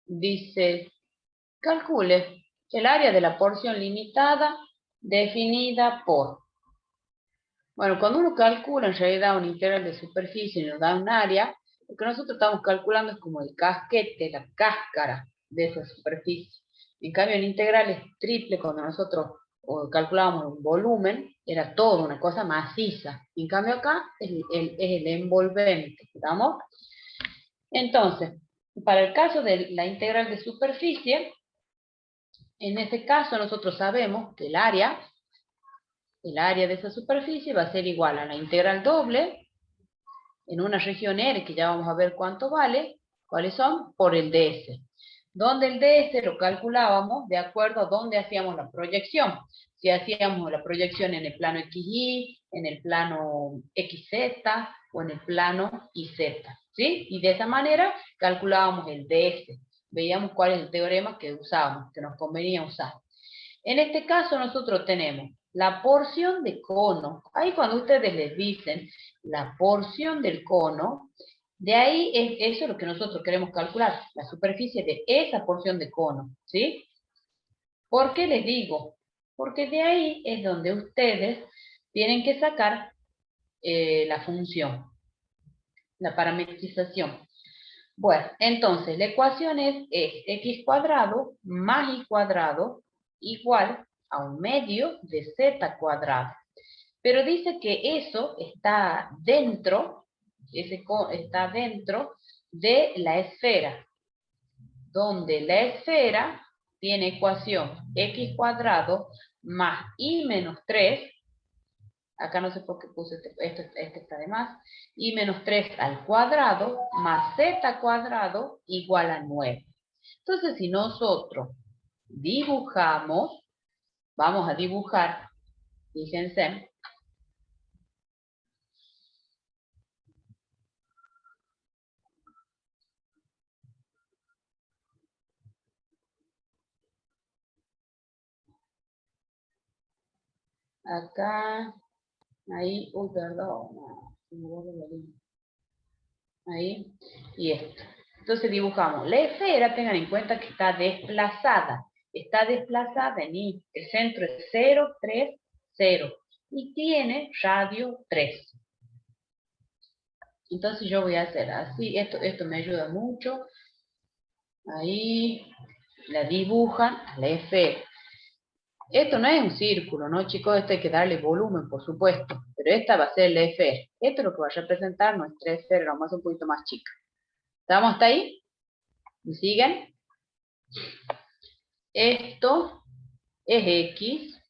Dice, calcule el área de la porción limitada definida por. Bueno, cuando uno calcula en realidad un integral de superficie y nos da un área, lo que nosotros estamos calculando es como el casquete, la cáscara de esa superficie. En cambio, el integral es triple cuando nosotros calculábamos un volumen, era todo una cosa maciza. En cambio acá es el envolvente, ¿estamos? Entonces, para el caso de la integral de superficie, en este caso nosotros sabemos que el área de esa superficie va a ser igual a la integral doble en una región R, que ya vamos a ver cuánto vale, cuáles son, por el ds. Donde el ds lo calculábamos de acuerdo a dónde hacíamos la proyección. Si hacíamos la proyección en el plano XY, en el plano XZ o en el plano YZ, ¿sí? Y de esa manera calculábamos el ds. Veíamos cuál es el teorema que usábamos, que nos convenía usar. En este caso nosotros tenemos la porción de cono. Ahí cuando ustedes les dicen la porción del cono, de ahí eso es lo que nosotros queremos calcular, la superficie de esa porción de cono, ¿sí? ¿Por qué les digo? Porque de ahí es donde ustedes tienen que sacar la función, la parametrización. Bueno, entonces la ecuación es x cuadrado más y cuadrado igual a un medio de z cuadrado. Pero dice que eso está dentro, está dentro de la esfera, donde la esfera tiene ecuación x cuadrado más y menos 3, acá no sé por qué puse este está de más, y menos 3 al cuadrado más z cuadrado igual a 9. Entonces, si nosotros dibujamos, vamos a dibujar, fíjense, acá, ahí, uy, perdón, se me borró la línea. Ahí, y esto. Entonces dibujamos. La esfera, tengan en cuenta que está desplazada. Está desplazada en Y. El centro es 0, 3, 0. Y tiene radio 3. Entonces yo voy a hacer así. Esto me ayuda mucho. Ahí la dibujan a la esfera. Esto no es un círculo, ¿no, chicos? Esto hay que darle volumen, por supuesto. Pero esta va a ser la esfera. Esto es lo que va a representar nuestra esfera, nomás un poquito más chica. ¿Estamos hasta ahí? ¿Me siguen? Esto es X,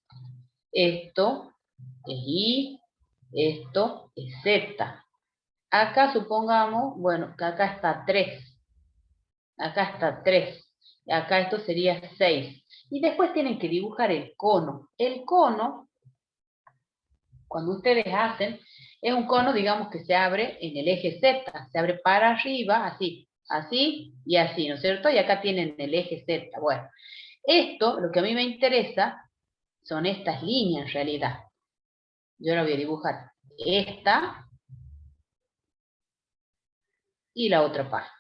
esto es Y, esto es Z. Acá supongamos, bueno, que acá está 3. Acá está 3. Acá esto sería 6. Y después tienen que dibujar el cono. El cono, cuando ustedes hacen, es un cono, digamos, que se abre en el eje Z. Se abre para arriba, así, así y así, ¿no es cierto? Y acá tienen el eje Z. Bueno, esto, lo que a mí me interesa, son estas líneas en realidad. Yo la voy a dibujar. Esta y la otra parte.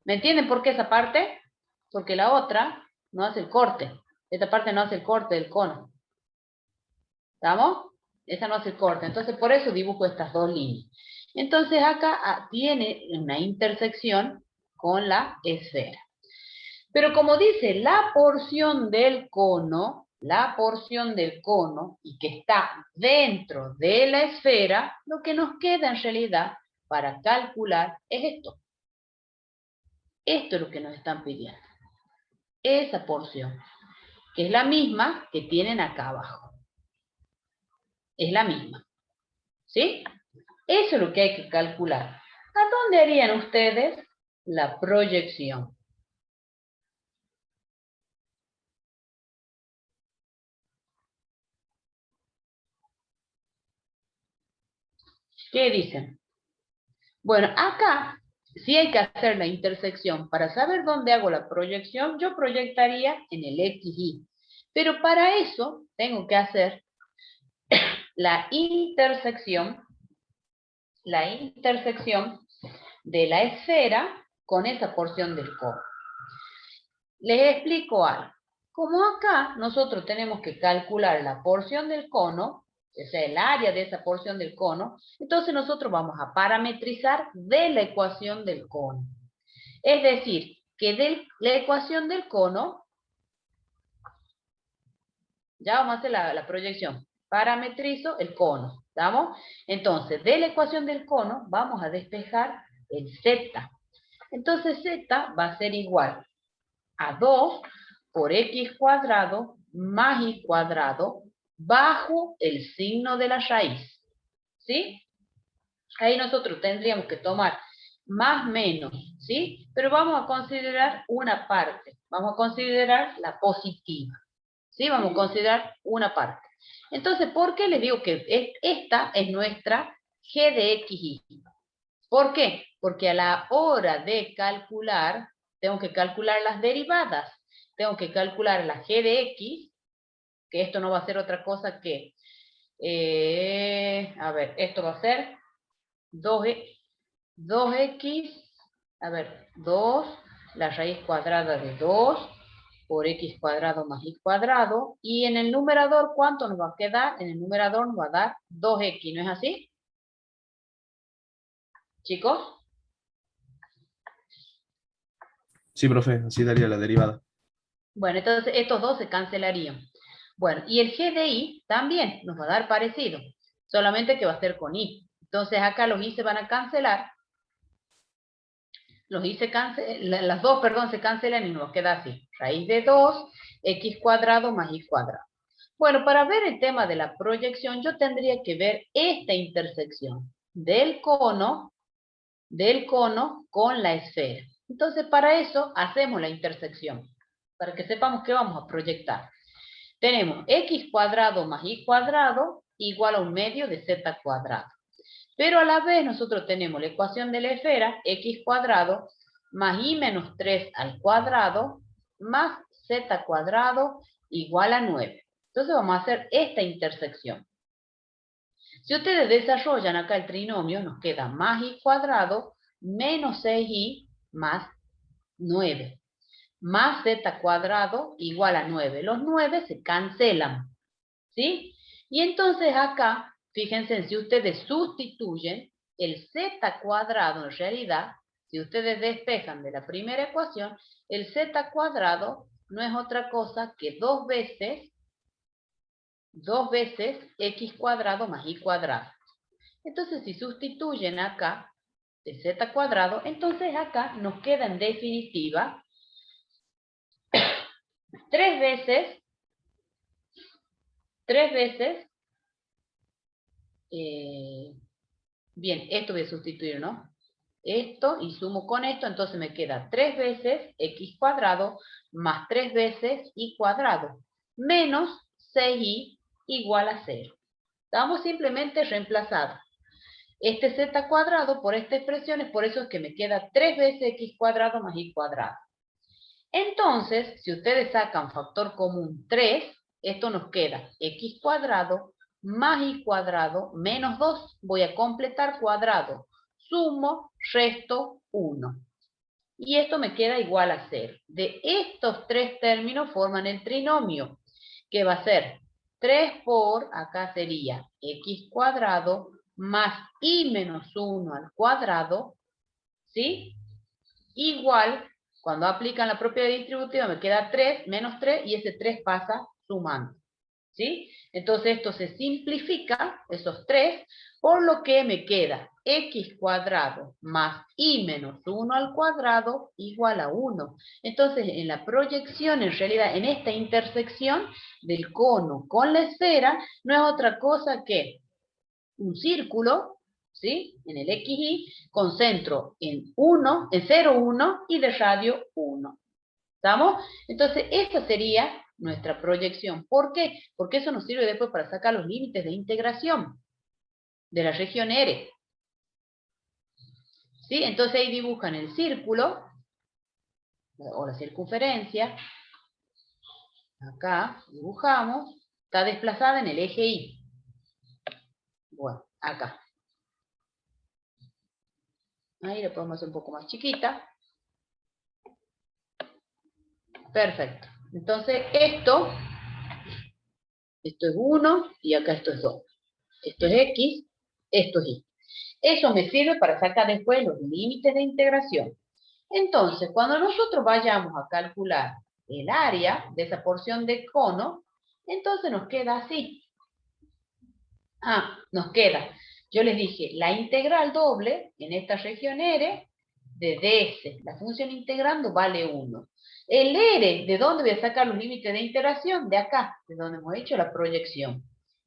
¿Me entienden por qué esa parte? Porque la otra no hace el corte. Esta parte no hace el corte del cono. ¿Estamos? Esa no hace el corte. Entonces, por eso dibujo estas dos líneas. Entonces, acá tiene una intersección con la esfera. Pero como dice la porción del cono, y que está dentro de la esfera, lo que nos queda en realidad para calcular es esto. Esto es lo que nos están pidiendo. Esa porción, que es la misma que tienen acá abajo. Es la misma. ¿Sí? Eso es lo que hay que calcular. ¿A dónde harían ustedes la proyección? ¿Qué dicen? Bueno, acá sí hay que hacer la intersección. Para saber dónde hago la proyección, yo proyectaría en el XY. Pero para eso tengo que hacer la intersección de la esfera con esa porción del cono. Les explico algo. Como acá nosotros tenemos que calcular la porción del cono, o sea, el área de esa porción del cono, entonces nosotros vamos a parametrizar de la ecuación del cono. Es decir, que de la ecuación del cono, ya vamos a hacer la proyección, parametrizo el cono, ¿estamos? Entonces, de la ecuación del cono vamos a despejar el z. Entonces, z va a ser igual a 2 por x cuadrado más y cuadrado bajo el signo de la raíz, ¿sí? Ahí nosotros tendríamos que tomar más menos, ¿sí? Pero vamos a considerar una parte, vamos a considerar la positiva, ¿sí? Vamos a considerar una parte. Entonces, ¿por qué les digo que esta es nuestra g de x y y? ¿Por qué? Porque a la hora de calcular, tengo que calcular las derivadas. Tengo que calcular la g de x, que esto no va a ser otra cosa que, a ver, esto va a ser 2x, a ver, 2, la raíz cuadrada de 2, por x cuadrado más y cuadrado, y en el numerador, ¿cuánto nos va a quedar? En el numerador nos va a dar 2x, ¿no es así? Chicos. Sí, profe, así daría la derivada. Bueno, entonces estos dos se cancelarían. Bueno, y el g de y también nos va a dar parecido, solamente que va a ser con y. Entonces acá los y se van a cancelar. Los y las dos, perdón, se cancelan y nos queda así. Raíz de 2, x cuadrado más y cuadrado. Bueno, para ver el tema de la proyección, yo tendría que ver esta intersección del cono con la esfera. Entonces, para eso hacemos la intersección, para que sepamos qué vamos a proyectar. Tenemos x cuadrado más y cuadrado igual a un medio de z cuadrado. Pero a la vez nosotros tenemos la ecuación de la esfera, x cuadrado más y menos 3 al cuadrado más z cuadrado igual a 9. Entonces vamos a hacer esta intersección. Si ustedes desarrollan acá el trinomio, nos queda más y cuadrado menos 6y más 9. Más z cuadrado igual a 9. Los 9 se cancelan, ¿sí? Y entonces acá, fíjense, si ustedes sustituyen el z cuadrado, en realidad, si ustedes despejan de la primera ecuación, el z cuadrado no es otra cosa que 2 veces x cuadrado más y cuadrado. Entonces, si sustituyen acá de z cuadrado, entonces acá nos queda en definitiva 3 veces, bien, esto voy a sustituir, ¿no? Esto y sumo con esto, entonces me queda 3 veces x cuadrado más 3 veces y cuadrado, menos 6y igual a 0. Estamos simplemente reemplazados este z cuadrado por esta expresión, es por eso es que me queda 3 veces x cuadrado más y cuadrado. Entonces, si ustedes sacan factor común 3, esto nos queda x cuadrado más y cuadrado menos 2. Voy a completar cuadrado. Sumo, resto, 1. Y esto me queda igual a 0. De estos tres términos forman el trinomio, que va a ser 3 por, acá sería x cuadrado más y menos 1 al cuadrado, ¿sí? Igual, cuando aplican la propiedad distributiva me queda 3 menos 3 y ese 3 pasa sumando, ¿sí? Entonces esto se simplifica, esos 3, por lo que me queda x cuadrado más y menos 1 al cuadrado igual a 1. Entonces en la proyección, en realidad en esta intersección del cono con la esfera, no es otra cosa que un círculo, ¿sí? En el XY, con centro en 1, en 0, 1 y de radio 1. ¿Estamos? Entonces, esta sería nuestra proyección. ¿Por qué? Porque eso nos sirve después para sacar los límites de integración de la región R. ¿Sí? Entonces ahí dibujan el círculo o la circunferencia. Acá dibujamos. Está desplazada en el eje Y. Bueno, acá. Ahí la podemos hacer un poco más chiquita. Perfecto. Entonces, esto es 1 y acá esto es 2. Esto es X, esto es Y. Eso me sirve para sacar después los límites de integración. Entonces, cuando nosotros vayamos a calcular el área de esa porción de cono, entonces nos queda así. Nos queda, yo les dije, la integral doble en esta región R de ds, la función integrando vale 1. El R, ¿de dónde voy a sacar los límites de integración? De acá, de donde hemos hecho la proyección.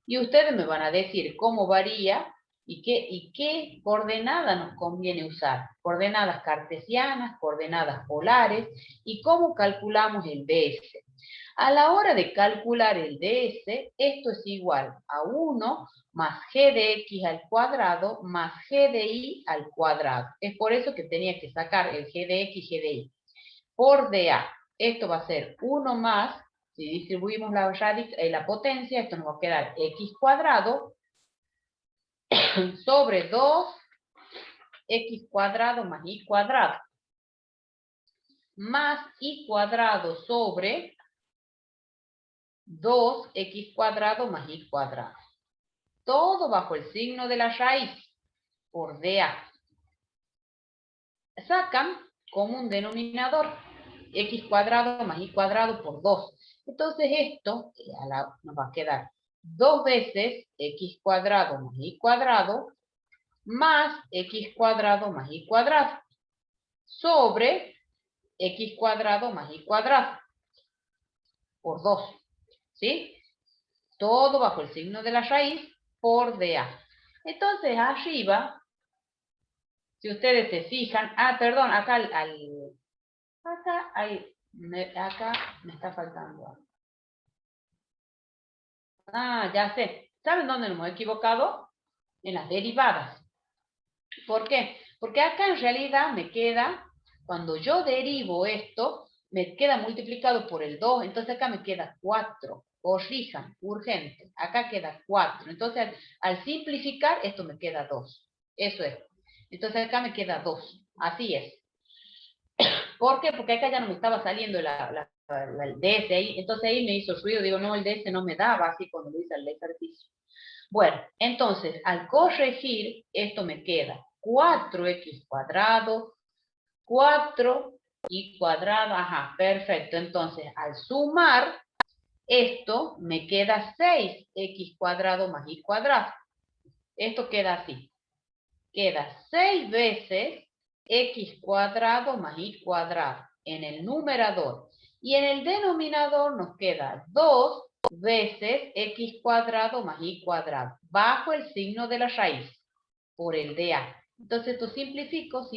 Y ustedes me van a decir cómo varía y qué coordenada nos conviene usar. Coordenadas cartesianas, coordenadas polares, y cómo calculamos el ds. A la hora de calcular el ds, esto es igual a 1 más g de x al cuadrado más g de y al cuadrado. Es por eso que tenía que sacar el g de x y g de y. Por dA, esto va a ser 1 más, si distribuimos la potencia, esto nos va a quedar x cuadrado sobre 2x cuadrado más y cuadrado. Más y cuadrado sobre 2x cuadrado más y cuadrado. Todo bajo el signo de la raíz, por dA. Sacan como un denominador, x cuadrado más y cuadrado por 2. Entonces esto nos va a quedar 2 veces x cuadrado más y cuadrado más x cuadrado más y cuadrado sobre x cuadrado más y cuadrado por 2. ¿Sí? Todo bajo el signo de la raíz por dA. Entonces arriba, si ustedes se fijan, perdón, acá acá me está faltando algo. Ya sé. ¿Saben dónde nos hemos equivocado? En las derivadas. ¿Por qué? Porque acá en realidad me queda, cuando yo derivo esto, me queda multiplicado por el 2, entonces acá me queda 4. Corrijan, urgente. Acá queda 4. Entonces, al simplificar, esto me queda 2. Eso es. Entonces acá me queda 2. Así es. ¿Por qué? Porque acá ya no me estaba saliendo el DS ahí. Entonces ahí me hizo ruido. Digo, no, el DS no me daba así cuando lo hice el ejercicio. Bueno, entonces, al corregir, esto me queda 4x cuadrado, 4y cuadrado, perfecto. Entonces, al sumar, esto me queda 6x cuadrado más y cuadrado. Esto queda así. Queda 6 veces x cuadrado más y cuadrado en el numerador. Y en el denominador nos queda 2 veces x cuadrado más y cuadrado, bajo el signo de la raíz, por el dA. Entonces esto simplifico,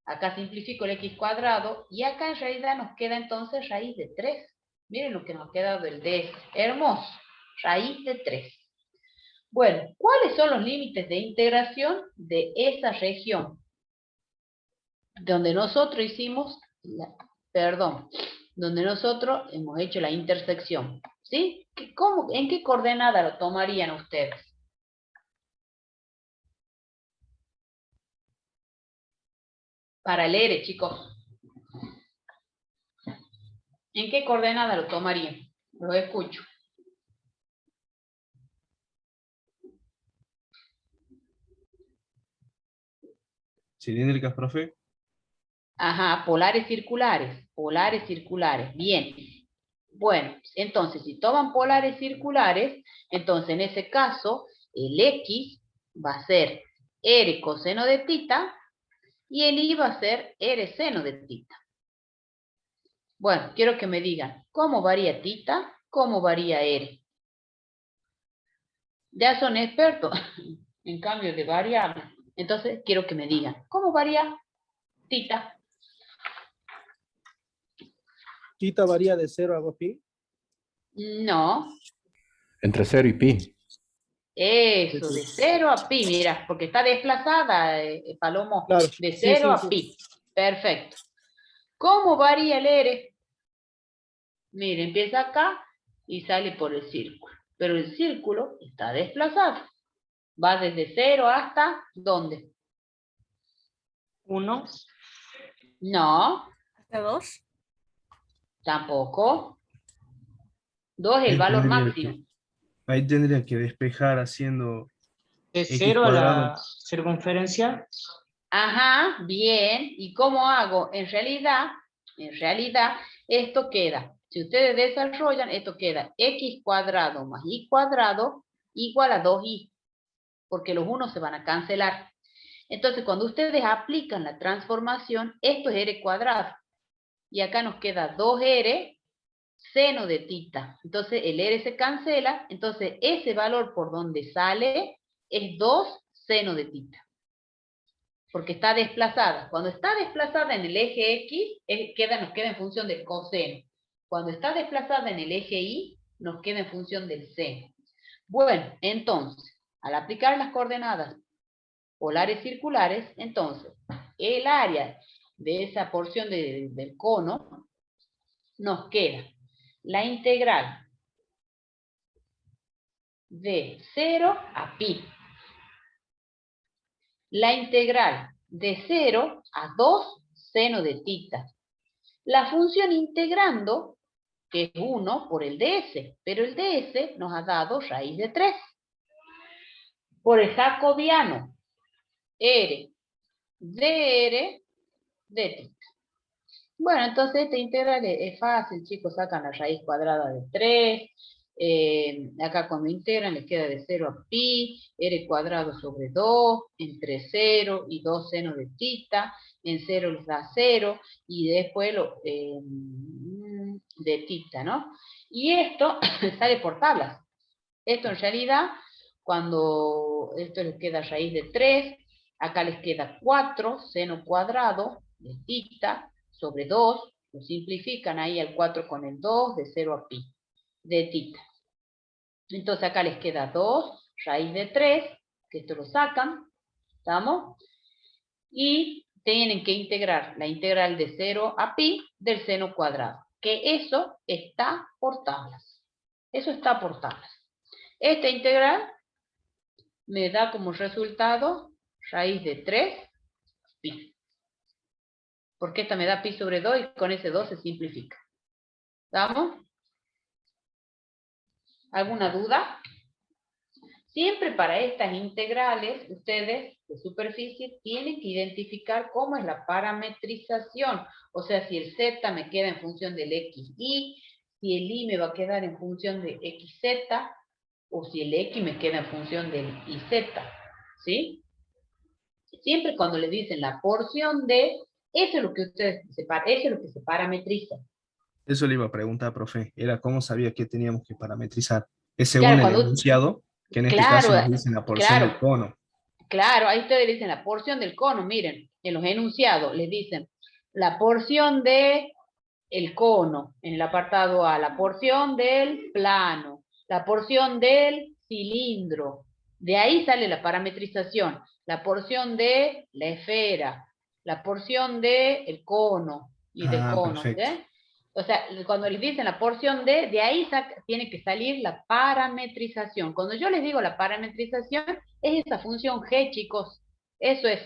acá simplifico el x cuadrado, y acá en realidad nos queda entonces raíz de 3. Miren lo que nos queda del ds, hermoso, raíz de 3. Bueno, ¿cuáles son los límites de integración de esa región? Donde nosotros hicimos, donde nosotros hemos hecho la intersección. ¿Sí? ¿En qué coordenada lo tomarían ustedes? Para el R, chicos. ¿En qué coordenada lo tomarían? Los escucho. ¿Cilíndricas, profe? Polares circulares. Bien. Bueno, entonces, si toman polares circulares, entonces en ese caso, el X va a ser R coseno de tita y el Y va a ser R seno de tita. Bueno, quiero que me digan, ¿cómo varía tita? ¿Cómo varía R? Ya son expertos en cambio de variables. Entonces, quiero que me digan, ¿cómo varía tita? ¿Tita varía de 0 a 2pi? No. Entre 0 y pi. Eso, de 0 a pi, mira, porque está desplazada, Palomo, Claro. de Sí, 0 a sí. pi. Perfecto. ¿Cómo varía el R? Mire, empieza acá y sale por el círculo. Pero el círculo está desplazado. Va desde 0 hasta, ¿dónde? 1. No. ¿Hasta 2? Tampoco. 2 es el valor máximo. Ahí tendría que despejar haciendo De X 0 a cuadrado. la circunferencia. Ajá, bien. ¿Y cómo hago? En realidad, esto queda. Si ustedes desarrollan, esto queda x cuadrado más y cuadrado igual a 2y, porque los unos se van a cancelar. Entonces, cuando ustedes aplican la transformación, esto es r cuadrado. Y acá nos queda 2r seno de tita. Entonces, el r se cancela. Entonces, ese valor por donde sale es 2 seno de tita. Porque está desplazada. Cuando está desplazada en el eje X, nos queda en función del coseno. Cuando está desplazada en el eje Y, nos queda en función del seno. Bueno, entonces, al aplicar las coordenadas polares circulares, entonces, el área de esa porción del cono nos queda la integral de 0 a pi. La integral de 0 a 2 seno de tita. La función integrando, que es 1 por el ds, pero el ds nos ha dado raíz de 3. Por el jacobiano, r dr de tita. Bueno, entonces esta integral es fácil, chicos, sacan la raíz cuadrada de 3, acá cuando integran les queda de 0 a pi, r cuadrado sobre 2, entre 0 y 2 seno de tita, en 0 les da 0, y después de tita, ¿no? Y esto sale por tablas. Esto en realidad, cuando esto les queda raíz de 3, acá les queda 4 seno cuadrado de tita, sobre 2, lo simplifican ahí el 4 con el 2, de 0 a pi, de tita. Entonces acá les queda 2, raíz de 3, que esto lo sacan, ¿estamos? Y tienen que integrar la integral de 0 a pi del seno cuadrado, que eso está por tablas. Eso está por tablas. Esta integral me da como resultado raíz de 3 pi. Porque esta me da pi sobre 2 y con ese 2 se simplifica. ¿Estamos? ¿Alguna duda? Siempre para estas integrales, ustedes de superficie tienen que identificar cómo es la parametrización. O sea, si el z me queda en función del xy, si el y me va a quedar en función de xz, o si el x me queda en función del iz. ¿Sí? Siempre cuando les dicen la porción de, eso es lo que ustedes separan, eso es lo que se parametriza. Eso le iba a preguntar, profe. Era cómo sabía que teníamos que parametrizar. Es según Claro, el cuando, enunciado, que en este claro, caso nos dicen la porción del cono. Claro, ahí ustedes dicen la porción del cono, miren, en los enunciados les dicen la porción de el cono, en el apartado A, la porción del plano, la porción del cilindro, de ahí sale la parametrización, la porción de la esfera, la porción de el cono y del cono, Perfecto. ¿sí? O sea, cuando les dicen la porción de ahí tiene que salir la parametrización. Cuando yo les digo la parametrización, es esa función g, chicos. Eso es.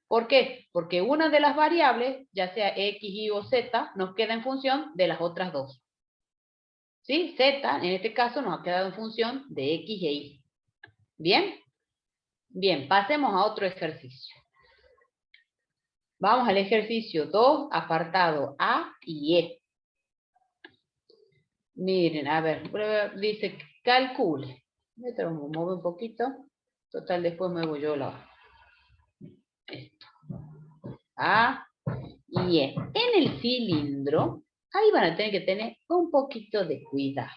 ¿Por qué? Porque una de las variables, ya sea x, y o z, nos queda en función de las otras dos. ¿Sí? Z, en este caso, nos ha quedado en función de x e y. ¿Bien? Bien, pasemos a otro ejercicio. Vamos al ejercicio 2, apartado A y E. Miren, a ver, dice calcule. Me muevo un poquito. Total, después muevo yo esto. A y E. En el cilindro, ahí van a tener que tener un poquito de cuidado.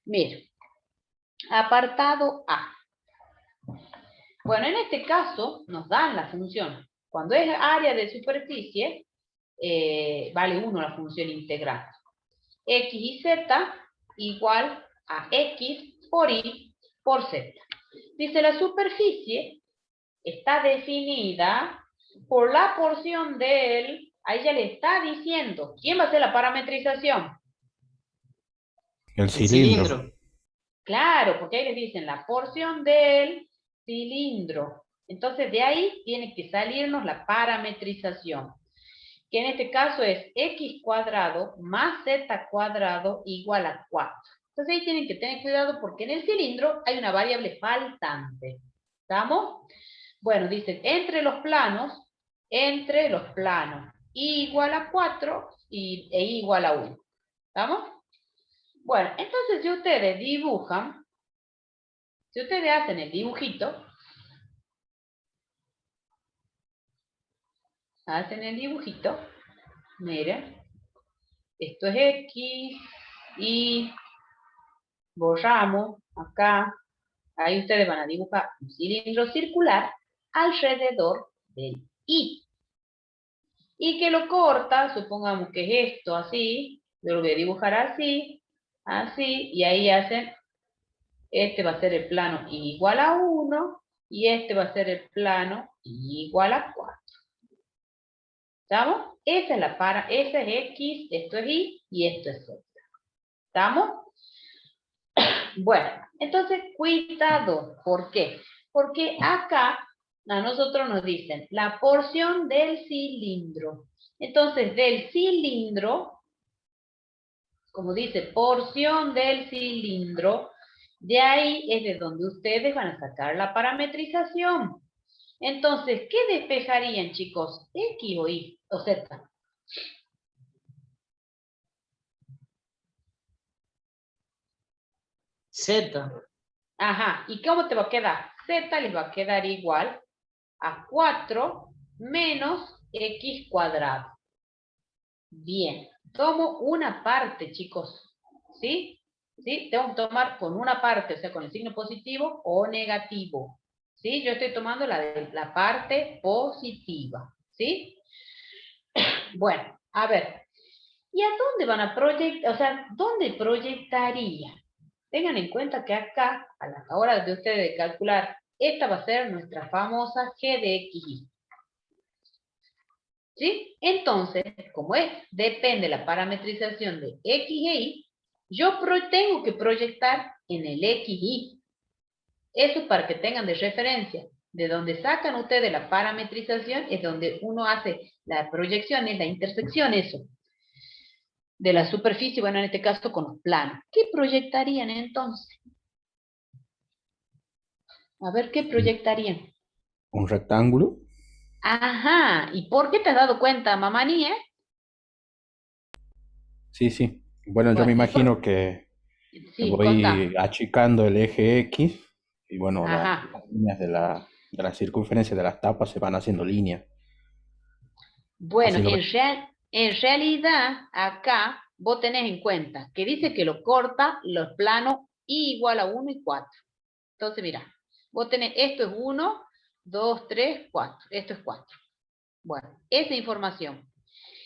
Miren, apartado A. Bueno, en este caso nos dan la función. Cuando es área de superficie, vale 1 la función integral. X y Z igual a X por Y por Z. Dice, la superficie está definida por la porción del, ahí ya le está diciendo, ¿quién va a hacer la parametrización? El cilindro. Claro, porque ahí les dicen la porción del cilindro. Entonces de ahí tiene que salirnos la parametrización. que en este caso es x cuadrado más z cuadrado igual a 4. Entonces ahí tienen que tener cuidado porque en el cilindro hay una variable faltante. ¿Estamos? Bueno, dice, entre los planos, y igual a 4 e igual a 1. ¿Estamos? Bueno, entonces si ustedes dibujan, si ustedes hacen el dibujito, miren, esto es X, y borramos acá, ahí ustedes van a dibujar un cilindro circular alrededor del Y. Y que lo corta, supongamos que es esto, así, yo lo voy a dibujar así, así, y ahí hacen, este va a ser el plano igual a 1, y este va a ser el plano igual a 4. ¿Estamos? Esa es X, esto es Y, y esto es Z. ¿Estamos? Bueno, entonces, cuidado. ¿Por qué? Porque acá a nosotros nos dicen la porción del cilindro. Entonces, del cilindro, como dice, porción del cilindro, de ahí es de donde ustedes van a sacar la parametrización. Entonces, ¿qué despejarían, chicos? ¿X o Y o Z? Z. Ajá, ¿y cómo te va a quedar? Z les va a quedar igual a 4 menos X cuadrado. Bien, tomo una parte, chicos, ¿sí? ¿Sí? Tengo que tomar con una parte, o sea, con el signo positivo o negativo, ¿sí? Yo estoy tomando la parte positiva, ¿sí? Bueno, a ver, ¿y a dónde van a proyectar? O sea, ¿dónde proyectaría? Tengan en cuenta que acá, a la hora de ustedes de calcular, esta va a ser nuestra famosa G de XY. ¿Sí? Entonces, como depende la parametrización de X e Y, yo tengo que proyectar en el XY. Eso es para que tengan de referencia. De donde sacan ustedes la parametrización es donde uno hace la proyección, es la intersección, eso. De la superficie, bueno, en este caso con los planos. ¿Qué proyectarían entonces? A ver, ¿qué proyectarían? Un rectángulo. Ajá, ¿y por qué te has dado cuenta, mamani, Sí, sí. Bueno, yo Bueno, me imagino que Sí, voy contame. achicando el eje X y bueno, Ajá. las líneas de la circunferencia de las tapas se van haciendo líneas. Bueno, Así lo veo. en realidad, acá vos tenés en cuenta que dice que lo corta los planos y igual a 1 y 4. Entonces, mira, vos tenés, esto es 1, 2, 3, 4. Esto es 4. Bueno, esa información.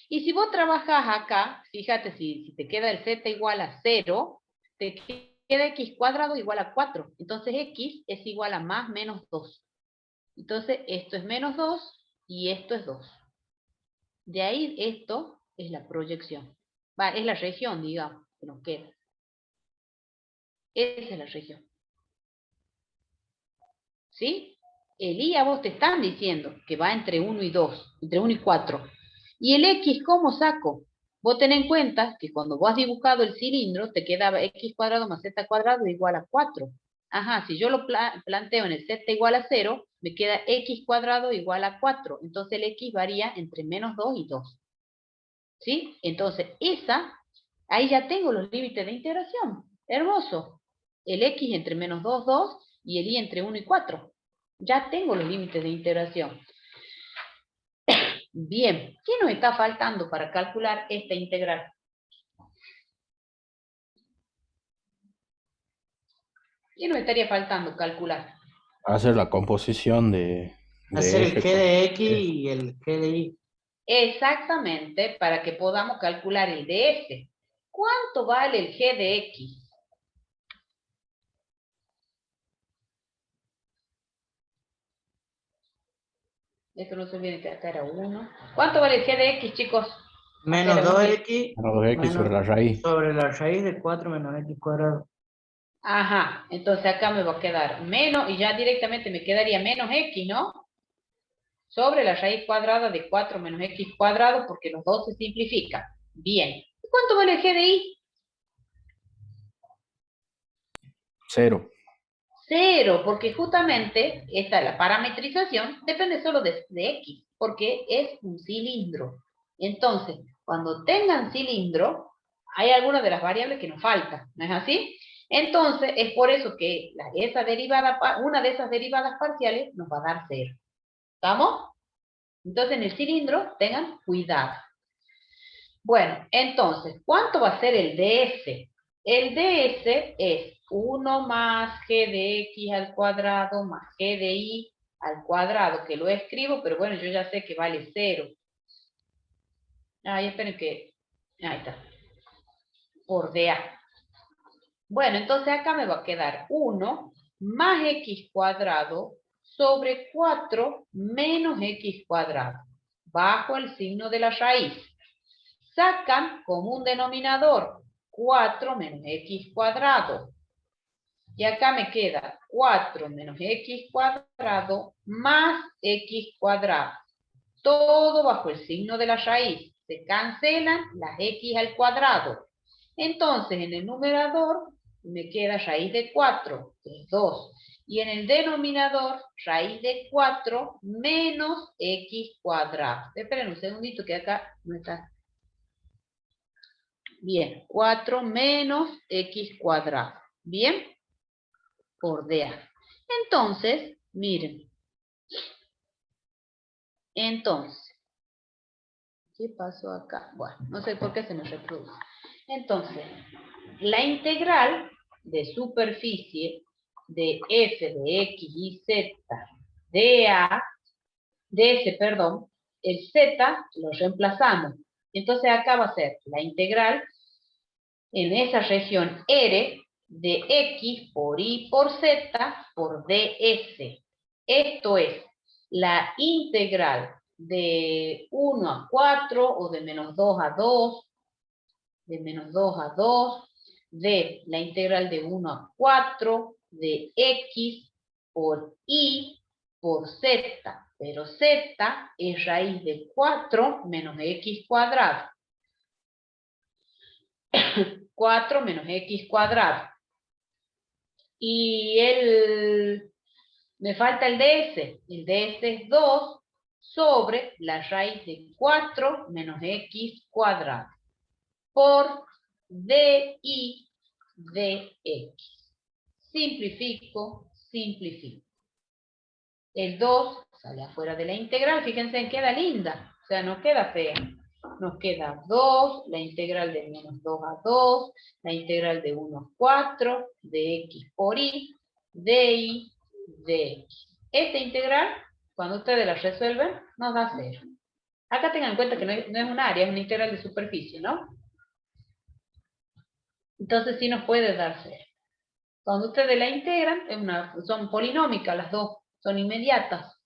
Y si vos trabajás acá, fíjate, si te queda el z igual a 0, te queda x cuadrado igual a 4. Entonces, x es igual a más menos 2. Entonces, esto es menos 2 y esto es 2. De ahí esto es la proyección. Es la región, digamos, que nos queda. Esa es la región. ¿Sí? El y a vos te están diciendo que va entre 1 y 2, entre 1 y 4. ¿Y el x cómo saco? Vos ten en cuenta que cuando vos has dibujado el cilindro, te quedaba x cuadrado más z cuadrado igual a 4. Ajá, si yo lo planteo en el z igual a 0, me queda x cuadrado igual a 4. Entonces el x varía entre menos 2 y 2. ¿Sí? Entonces, ahí ya tengo los límites de integración. Hermoso. El x entre menos 2, 2, y el y entre 1 y 4. Ya tengo los límites de integración. Bien, ¿qué nos está faltando para calcular esta integral? ¿Qué nos estaría faltando calcular? Hacer la composición de Hacer el eje G con de X eje. y el G de Y. Exactamente, para que podamos calcular el de f. ¿Cuánto vale el g de x? Esto no se olviden que acá era 1. ¿Cuánto vale el g de x, chicos? Acá Menos era 1. 2x Menos 2x sobre la raíz. sobre la raíz de 4 menos x cuadrado. Ajá, entonces acá me va a quedar menos, y ya directamente me quedaría menos x, ¿no? sobre la raíz cuadrada de 4 menos x cuadrado, porque los dos se simplifican. Bien. ¿Y cuánto vale el g de y? 0. 0, porque justamente esta la parametrización depende solo de x, porque es un cilindro. Entonces, cuando tengan cilindro, hay algunas de las variables que nos faltan, ¿no es así? Entonces, es por eso que esa derivada, una de esas derivadas parciales nos va a dar 0. ¿Estamos? Entonces, en el cilindro, tengan cuidado. Bueno, entonces, ¿cuánto va a ser el ds? El ds es 1 más g de x al cuadrado más g de y al cuadrado, que lo escribo, pero bueno, yo ya sé que vale 0. Ahí esperen que... Ahí está. Por dA. Bueno, entonces acá me va a quedar 1 más x cuadrado sobre 4 menos x cuadrado, bajo el signo de la raíz. Sacan como un denominador 4 menos x cuadrado. Y acá me queda 4 menos x cuadrado más x cuadrado. Todo bajo el signo de la raíz. Se cancelan las x al cuadrado. Entonces, en el numerador me queda raíz de 4, que es 2. Y en el denominador, raíz de 4 menos x cuadrado. Esperen un segundito que acá no está. Bien, 4 menos x cuadrado. Bien, por dA. Entonces, miren. Entonces, ¿qué pasó acá? Bueno, no sé por qué se me reproduce. Entonces, la integral de superficie de f de x y z de a, de s, perdón, el z lo reemplazamos. Entonces acá va a ser la integral en esa región R de x por y por z por ds. Esto es la integral de 1 a 4 o de menos 2 a 2, de menos 2 a 2, de la integral de 1 a 4 de x por y por z, pero z es raíz de 4 menos x cuadrado. 4 menos x cuadrado. Y me falta el ds. El ds es 2 sobre la raíz de 4 menos x cuadrado por di de x. Simplifico, simplifico. El 2 sale afuera de la integral. Fíjense, queda linda. O sea, no queda fea. Nos queda 2, la integral de menos 2 a 2, la integral de 1 a 4, de x por y, de y, de x. Esta integral, cuando ustedes la resuelven, nos da 0. Acá tengan en cuenta que no es un área, es una integral de superficie, ¿no? Entonces sí nos puede dar 0. Cuando ustedes la integran, son polinómicas las dos, son inmediatas.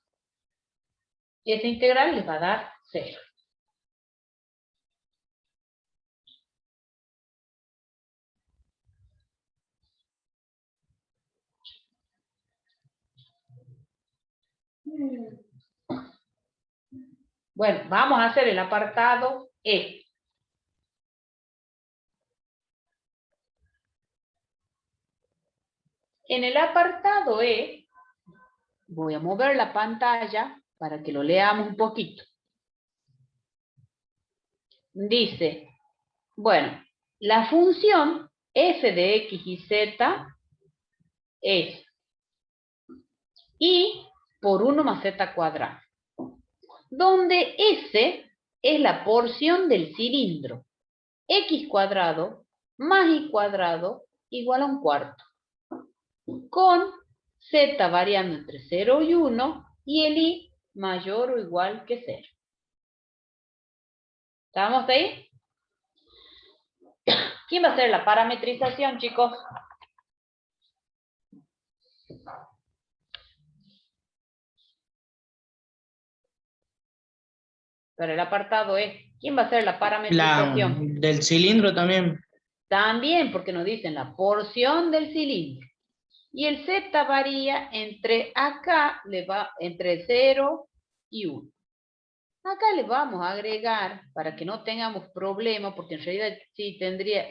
Y esta integral les va a dar 0. Bueno, vamos a hacer el apartado E. En el apartado E, voy a mover la pantalla para que lo leamos un poquito. Dice, bueno, la función f de x y z es y por 1 más z cuadrado, donde s es la porción del cilindro, x cuadrado más y cuadrado igual a un cuarto, con z variando entre 0 y 1 y el y mayor o igual que 0. ¿Estamos ahí? ¿Quién va a hacer la parametrización, chicos? Pero el apartado es, ¿quién va a hacer la parametrización? Del cilindro también. También, porque nos dicen la porción del cilindro. Y el z varía entre acá, entre 0 y 1. Acá le vamos a agregar, para que no tengamos problema, porque en realidad sí tendría,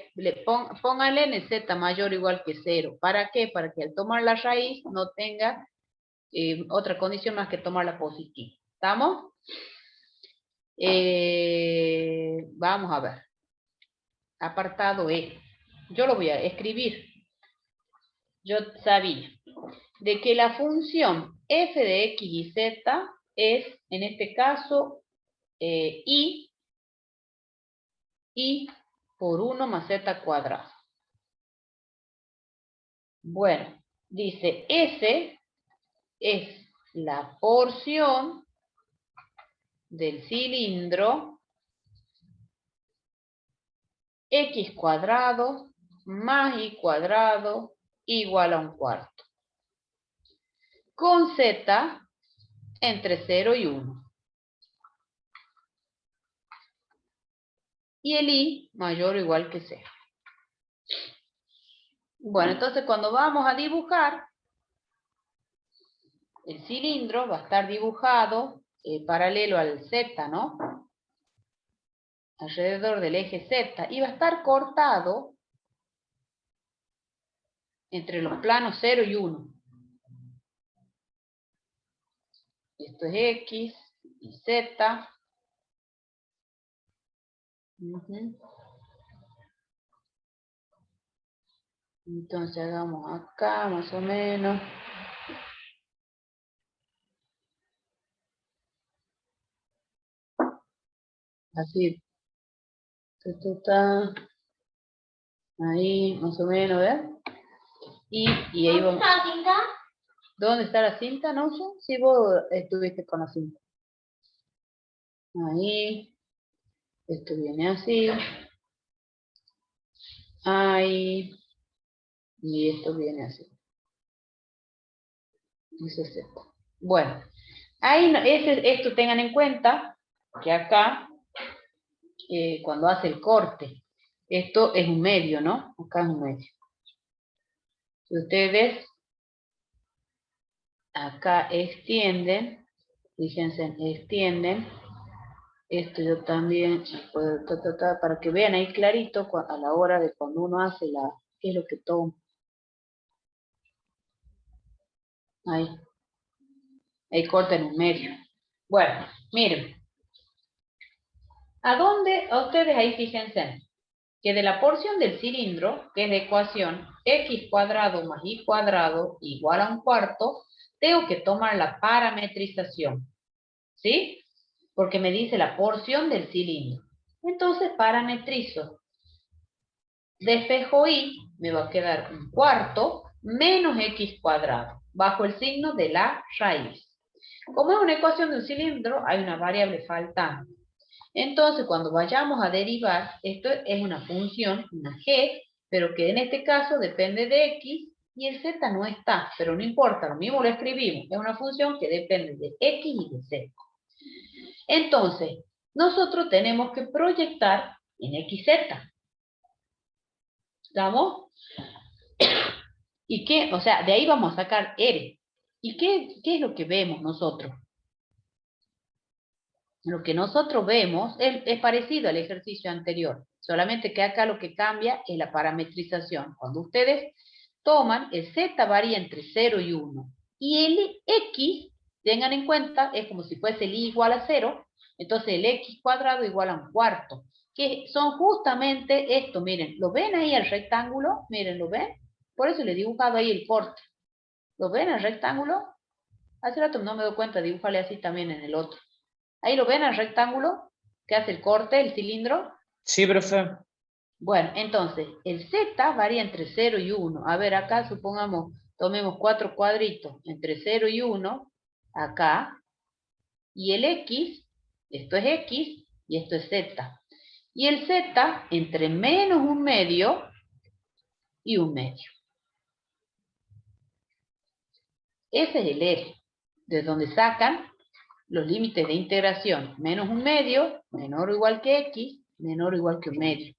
póngale en el z mayor o igual que 0. ¿Para qué? Para que al tomar la raíz no tenga otra condición más que tomar la positiva. ¿Estamos? Vamos a ver. Apartado E. Yo lo voy a escribir. Yo sabía de que la función f de x y z es, en este caso, i por 1 más z cuadrado. Bueno, dice S es la porción del cilindro x cuadrado más y cuadrado igual a 1/4. Con z entre 0 y 1. Y el i mayor o igual que 0. Bueno, entonces cuando vamos a dibujar, el cilindro va a estar dibujado paralelo al z, ¿no? Alrededor del eje z. Y va a estar cortado entre los planos 0 y 1. Esto es x y z. Entonces hagamos acá más o menos. Así. Esto está ahí más o menos, ¿verdad? Y ahí vamos. ¿Dónde está la cinta, no? Si vos estuviste con la cinta. Ahí. Esto viene así. Ahí. Y esto viene así. Eso es esto. Bueno. Ahí, esto tengan en cuenta que acá, cuando hace el corte, esto es un medio, ¿no? Acá es un medio. Si ustedes acá extienden, fíjense, extienden, esto yo también puedo, para que vean ahí clarito a la hora de cuando uno hace qué es lo que toma. Ahí corta en un medio. Bueno, miren. A ustedes ahí fíjense, que de la porción del cilindro, que es la ecuación x cuadrado más y cuadrado igual a 1/4, tengo que tomar la parametrización. ¿Sí? Porque me dice la porción del cilindro. Entonces parametrizo. Despejo y, me va a quedar 1/4 menos x cuadrado, bajo el signo de la raíz. Como es una ecuación de un cilindro, hay una variable faltante. Entonces, cuando vayamos a derivar, esto es una función, una g, pero que en este caso depende de x, y el z no está, pero no importa, lo mismo lo escribimos. Es una función que depende de x y de z. Entonces, nosotros tenemos que proyectar en xz. ¿Estamos? ¿Y qué? O sea, de ahí vamos a sacar r. ¿Y qué es lo que vemos nosotros? Lo que nosotros vemos es parecido al ejercicio anterior, solamente que acá lo que cambia es la parametrización. Cuando ustedes toman, el z varía entre 0 y 1, y el x, tengan en cuenta, es como si fuese el y igual a 0, entonces el x cuadrado igual a 1/4, que son justamente esto, miren, ¿lo ven ahí el rectángulo? Miren, ¿lo ven? Por eso le he dibujado ahí el corte. ¿Lo ven el rectángulo? Hace rato no me doy cuenta, dibújale así también en el otro. ¿Ahí lo ven el rectángulo que hace el corte, el cilindro? Sí, profe. Bueno, entonces, el z varía entre 0 y 1. A ver, acá supongamos, tomemos 4 cuadritos entre 0 y 1, acá, y el x, esto es x, y esto es z. Y el z entre menos un medio y un medio. Ese es el eje, de donde sacan los límites de integración. Menos un medio, menor o igual que x, menor o igual que un medio.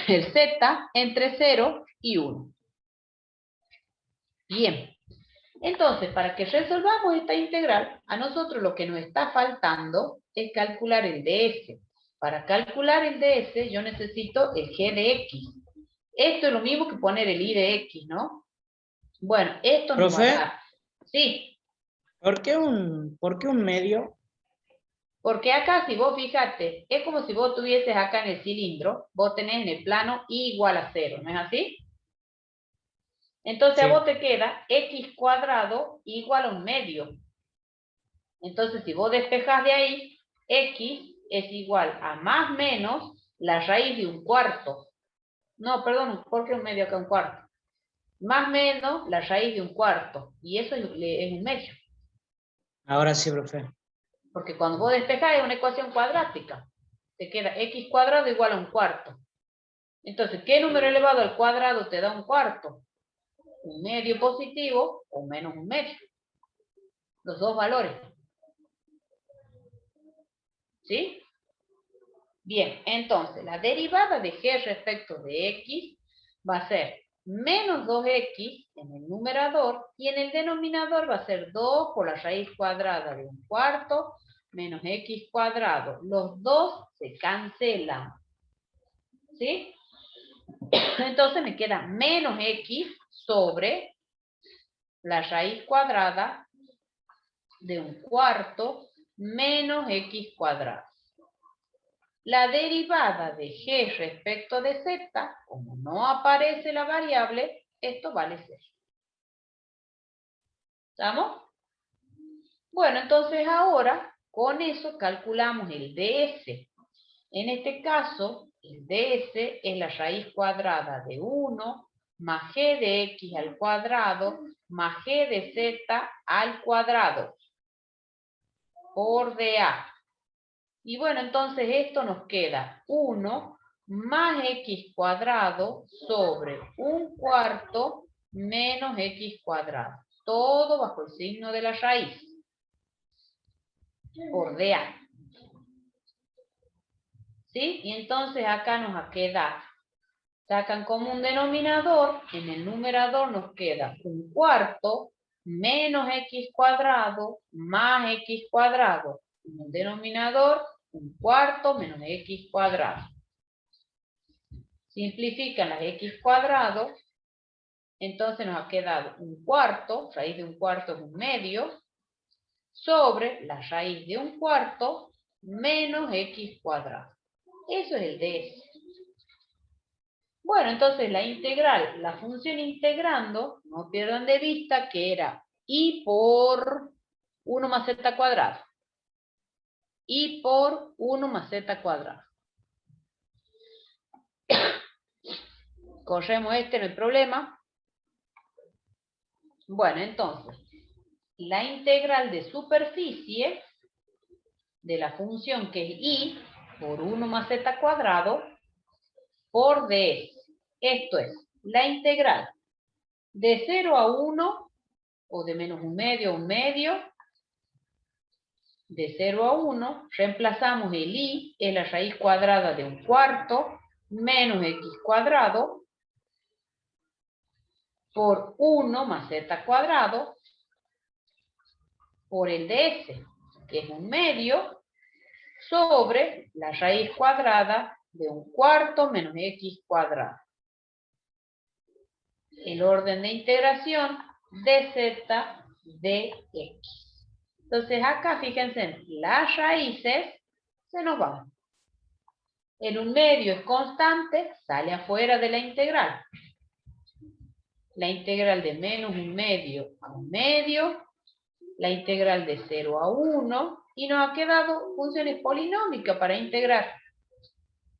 El z entre 0 y 1. Bien. Entonces, para que resolvamos esta integral, a nosotros lo que nos está faltando es calcular el ds. Para calcular el ds, yo necesito el g de x. Esto es lo mismo que poner el y de x, ¿no? Bueno, esto nos va a Profe, dar. Sí, ¿por qué un medio? porque acá si vos fijate, es como si vos tuvieses acá en el cilindro, vos tenés en el plano y igual a 0, ¿no es así? Entonces a Sí. vos te queda x cuadrado igual a un medio. Entonces si vos despejás de ahí, x es igual a más menos la raíz de un cuarto. No, perdón, ¿por qué un medio acá un cuarto? Más menos la raíz de un cuarto. Y eso es un medio. Ahora sí, profe. Porque cuando vos despejás es una ecuación cuadrática. Te queda x cuadrado igual a un cuarto. Entonces, ¿qué número elevado al cuadrado te da un cuarto? Un medio positivo o menos un medio. Los dos valores. ¿Sí? Bien, entonces la derivada de g respecto de x va a ser menos 2x en el numerador y en el denominador va a ser 2 por la raíz cuadrada de un cuarto menos x cuadrado. Los dos se cancelan. ¿Sí? Entonces me queda menos x sobre la raíz cuadrada de un cuarto menos x cuadrado. La derivada de g respecto de z, como no aparece la variable, esto vale 0. ¿Estamos? Bueno, entonces ahora con eso calculamos el ds. En este caso, el ds es la raíz cuadrada de 1 más g de x al cuadrado más g de z al cuadrado por dA. Y bueno, entonces esto nos queda 1 más x cuadrado sobre un cuarto menos x cuadrado. Todo bajo el signo de la raíz. Por dA. ¿Sí? Y entonces acá nos queda, sacan como un denominador, en el numerador nos queda un cuarto menos x cuadrado más x cuadrado. En el denominador, un cuarto menos x cuadrado. Simplifican las x cuadrado, entonces nos ha quedado un cuarto, raíz de un cuarto es un medio, sobre la raíz de un cuarto menos x cuadrado. Eso es el ds. Bueno, entonces la integral, la función integrando, no pierdan de vista que era y por 1 más z cuadrado. Y por 1 más z cuadrado. Corremos este, no hay problema. Bueno, entonces, la integral de superficie de la función que es y por 1 más z cuadrado por ds. Esto es la integral de 0 a 1 o de menos un medio, de 0 a 1, reemplazamos el y, es la raíz cuadrada de un cuarto, menos x cuadrado, por 1 más z cuadrado, por el ds, que es un medio, sobre la raíz cuadrada de un cuarto menos x cuadrado. El orden de integración dz dx. Entonces acá, fíjense, las raíces se nos van. En un medio es constante, sale afuera de la integral. La integral de menos un medio a un medio, la integral de 0 a 1, y nos ha quedado funciones polinómicas para integrar.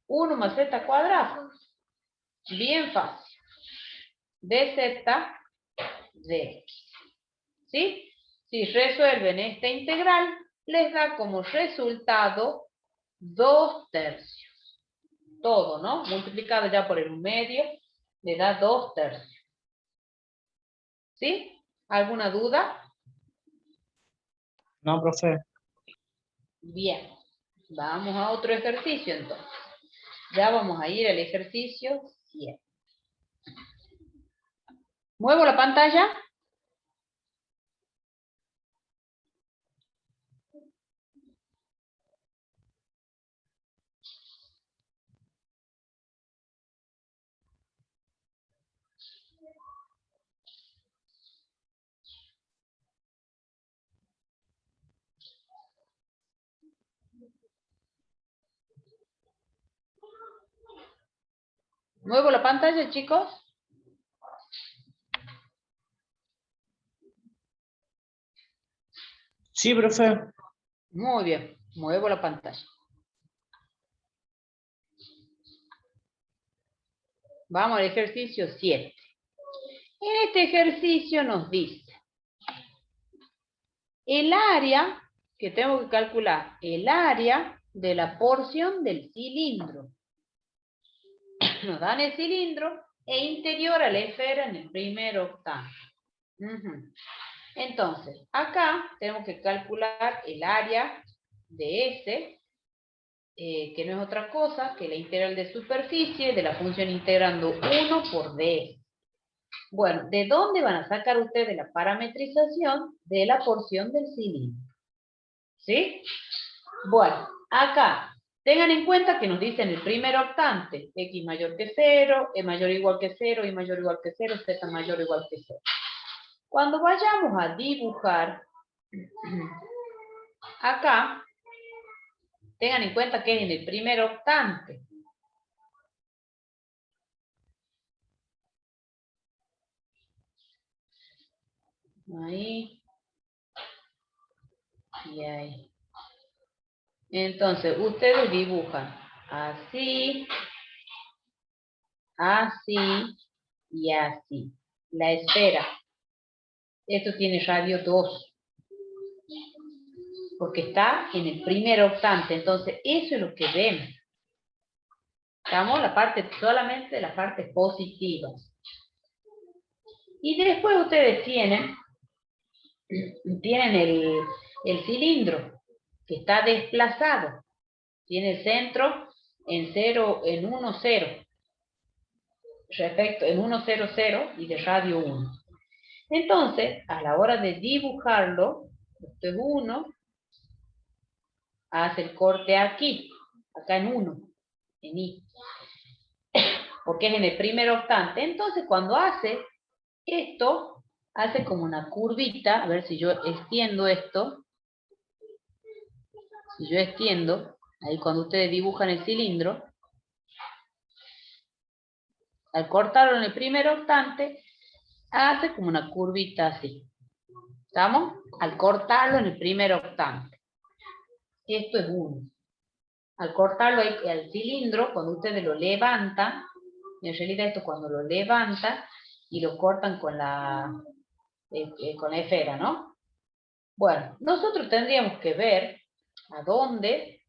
1 más z cuadrado. Bien fácil. dz dx. ¿Sí? Si resuelven esta integral, les da como resultado 2/3. Todo, ¿no? Multiplicado ya por el medio, le da 2/3. ¿Sí? ¿Alguna duda? No, profe. Bien. Vamos a otro ejercicio entonces. Ya vamos a ir al ejercicio 7. ¿Muevo la pantalla? ¿Muevo la pantalla, chicos? Sí, profe. Muy bien, muevo la pantalla. Vamos al ejercicio 7. En este ejercicio nos dice el área, que tengo que calcular, el área de la porción del cilindro. Nos dan el cilindro e interior a la esfera en el primer octavo. Entonces, acá tenemos que calcular el área de S, que no es otra cosa que la integral de superficie de la función integrando 1 por ds. Bueno, ¿de dónde van a sacar ustedes la parametrización de la porción del cilindro? ¿Sí? Bueno, acá, tengan en cuenta que nos dicen el primer octante, x mayor que 0, e mayor o igual que 0, y mayor o igual que 0, z mayor o igual que 0. Cuando vayamos a dibujar, acá, tengan en cuenta que es en el primer octante. Ahí. Y ahí. Entonces, ustedes dibujan así, así y así. La esfera. Esto tiene radio 2. Porque está en el primer octante. Entonces, eso es lo que vemos. Estamos la parte, solamente la parte positiva. Y después ustedes tienen el cilindro que está desplazado. Tiene el centro en 0, en 1, 0. Respecto, en 1, 0, 0 y de radio 1. Entonces, a la hora de dibujarlo, esto es 1, hace el corte aquí, acá en 1, en I, porque es en el primer octante. Entonces, cuando hace esto, hace como una curvita, a ver si yo extiendo esto, si yo extiendo, ahí cuando ustedes dibujan el cilindro, al cortarlo en el primer octante, hace como una curvita así. ¿Estamos? Al cortarlo en el primer octante. Esto es 1. Al cortarlo al cilindro, cuando ustedes lo levantan, en realidad esto cuando lo levantan y lo cortan con la esfera, ¿no? Bueno, nosotros tendríamos que ver a dónde,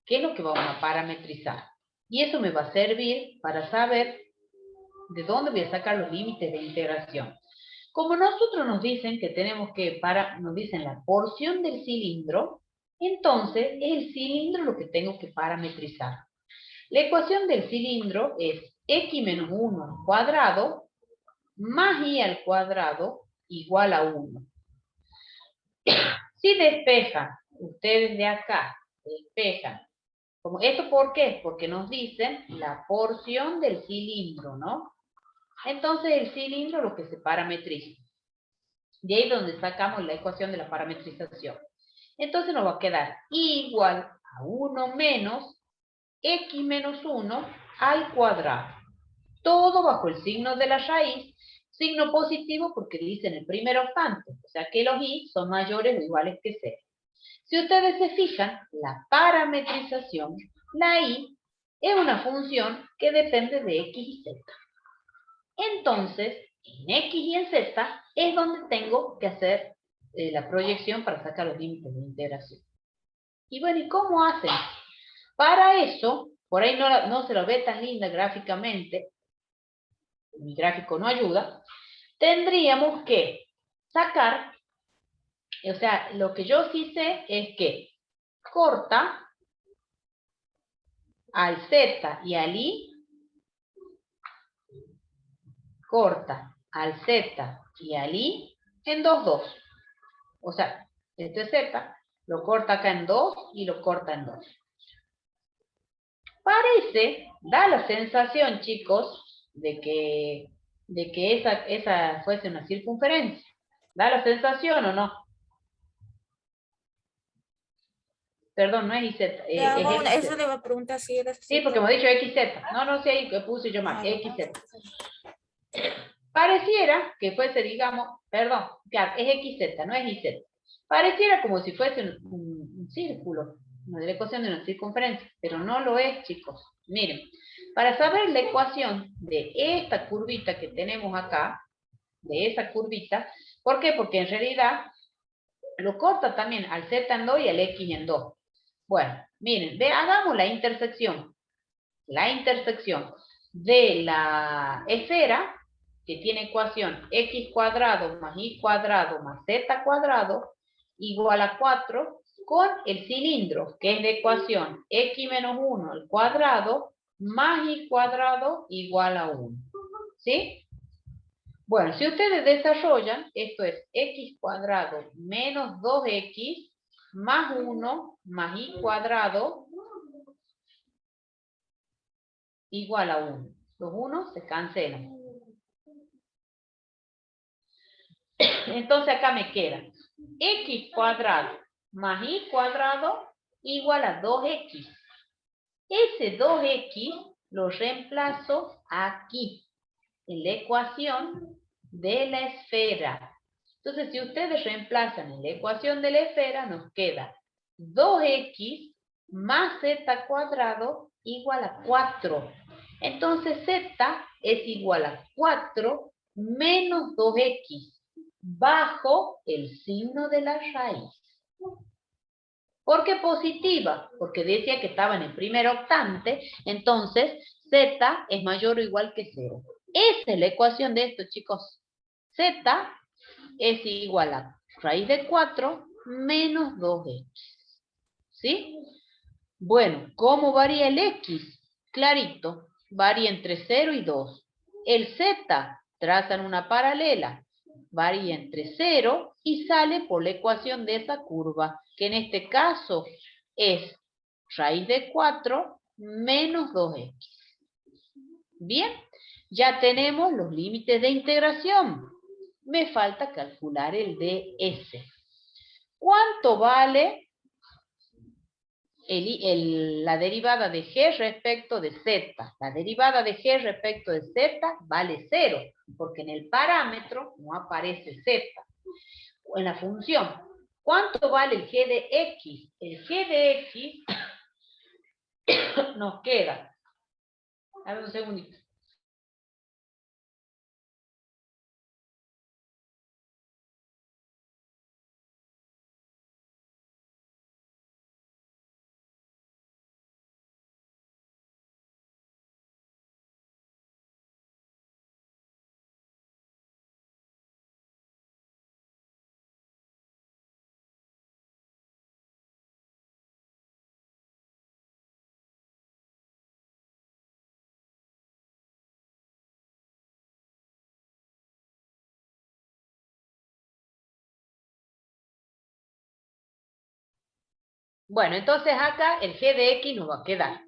qué es lo que vamos a parametrizar. Y eso me va a servir para saber de dónde voy a sacar los límites de integración. Como nosotros nos dicen que tenemos que, nos dicen la porción del cilindro, entonces es el cilindro lo que tengo que parametrizar. La ecuación del cilindro es x menos 1 al cuadrado más y al cuadrado igual a 1. Si despejan, ustedes de acá, despejan. ¿Esto por qué? Porque nos dicen la porción del cilindro, ¿no? Entonces el cilindro lo que se parametriza. De ahí donde sacamos la ecuación de la parametrización. Entonces nos va a quedar igual a 1 menos x menos 1 al cuadrado. Todo bajo el signo de la raíz, signo positivo porque dice en el primer octante, o sea que los y son mayores o iguales que 0. Si ustedes se fijan, la parametrización, la y, es una función que depende de x y z. Entonces, en x y en z es donde tengo que hacer la proyección para sacar los límites de integración. Y bueno, ¿y cómo hacen? Para eso, por ahí no se lo ve tan linda gráficamente, mi gráfico no ayuda, tendríamos que sacar, o sea, lo que yo sí sé es que corta al z y al i, corta al z y al i en 2, 2. O sea, este z lo corta acá en 2 y lo corta en 2. Parece, da la sensación, chicos, de que esa fuese una circunferencia. ¿Da la sensación o no? Perdón, no es IZ, Le hago es una- XZ. eso le voy a preguntar si era Sí, porque hemos dicho XZ. No sé ahí que puse yo mal. Ah, XZ. Pareciera que fuese, digamos, perdón, claro, es XZ, no es IZ. Pareciera como si fuese un círculo, una ecuación de una circunferencia, pero no lo es, chicos. Miren, para saber la ecuación de esta curvita que tenemos acá, de esa curvita, ¿por qué? Porque en realidad lo corta también al Z en 2 y al X en 2. Bueno, miren, hagamos la intersección de la esfera, que tiene ecuación x cuadrado más y cuadrado más z cuadrado, igual a 4, con el cilindro, que es de ecuación x menos 1 al cuadrado más y cuadrado igual a 1. ¿Sí? Bueno, si ustedes desarrollan, esto es x cuadrado menos 2x más 1 más y cuadrado igual a 1. Los 1 se cancelan. Entonces acá me queda x cuadrado más y cuadrado igual a 2x. Ese 2x lo reemplazo aquí, en la ecuación de la esfera. Entonces, si ustedes reemplazan en la ecuación de la esfera, nos queda 2x más z cuadrado igual a 4. Entonces, z es igual a 4 menos 2x bajo el signo de la raíz. ¿Por qué positiva? Porque decía que estaba en el primer octante, entonces z es mayor o igual que 0. Esa es la ecuación de esto, chicos. Z es igual a raíz de 4 menos 2x. ¿Sí? Bueno, ¿cómo varía el x? Clarito, varía entre 0 y 2. El z trazan una paralela, varía entre 0 y sale por la ecuación de esa curva, que en este caso es raíz de 4 menos 2x. Bien, ya tenemos los límites de integración. Me falta calcular el ds. ¿Cuánto vale la derivada de g respecto de z? La derivada de g respecto de z vale 0, porque en el parámetro no aparece z. O en la función, ¿cuánto vale el g de x? El g de x nos queda. A ver un segundito. Bueno, entonces acá el g de x nos va a quedar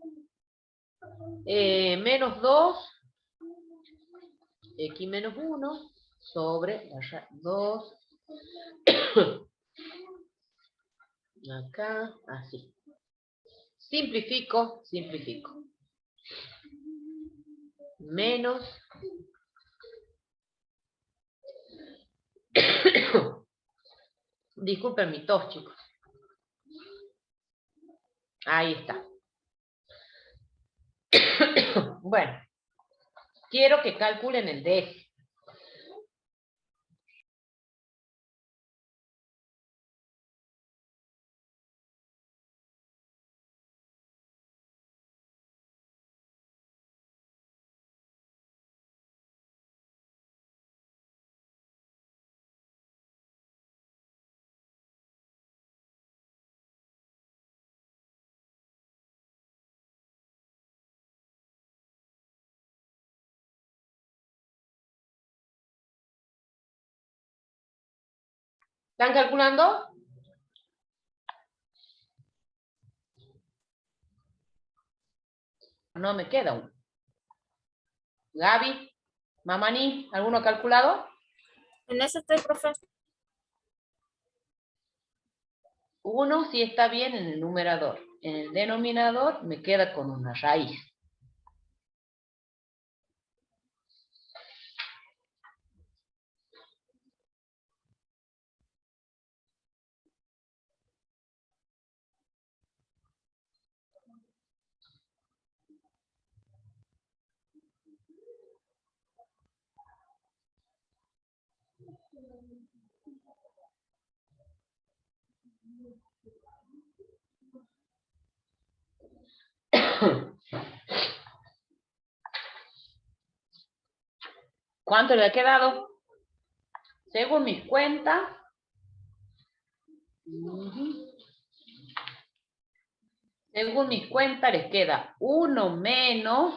menos 2, x menos 1, sobre 2, acá, así. Simplifico. Menos disculpen mi tos, chicos. Ahí está. Bueno, quiero que calculen el ds. ¿Están calculando? No me queda uno. Gaby, Mamani, ¿alguno ha calculado? En eso estoy, profe. 1 sí está bien en el numerador. En el denominador me queda con una raíz. ¿Cuánto le ha quedado? Según mis cuentas, les queda 1 menos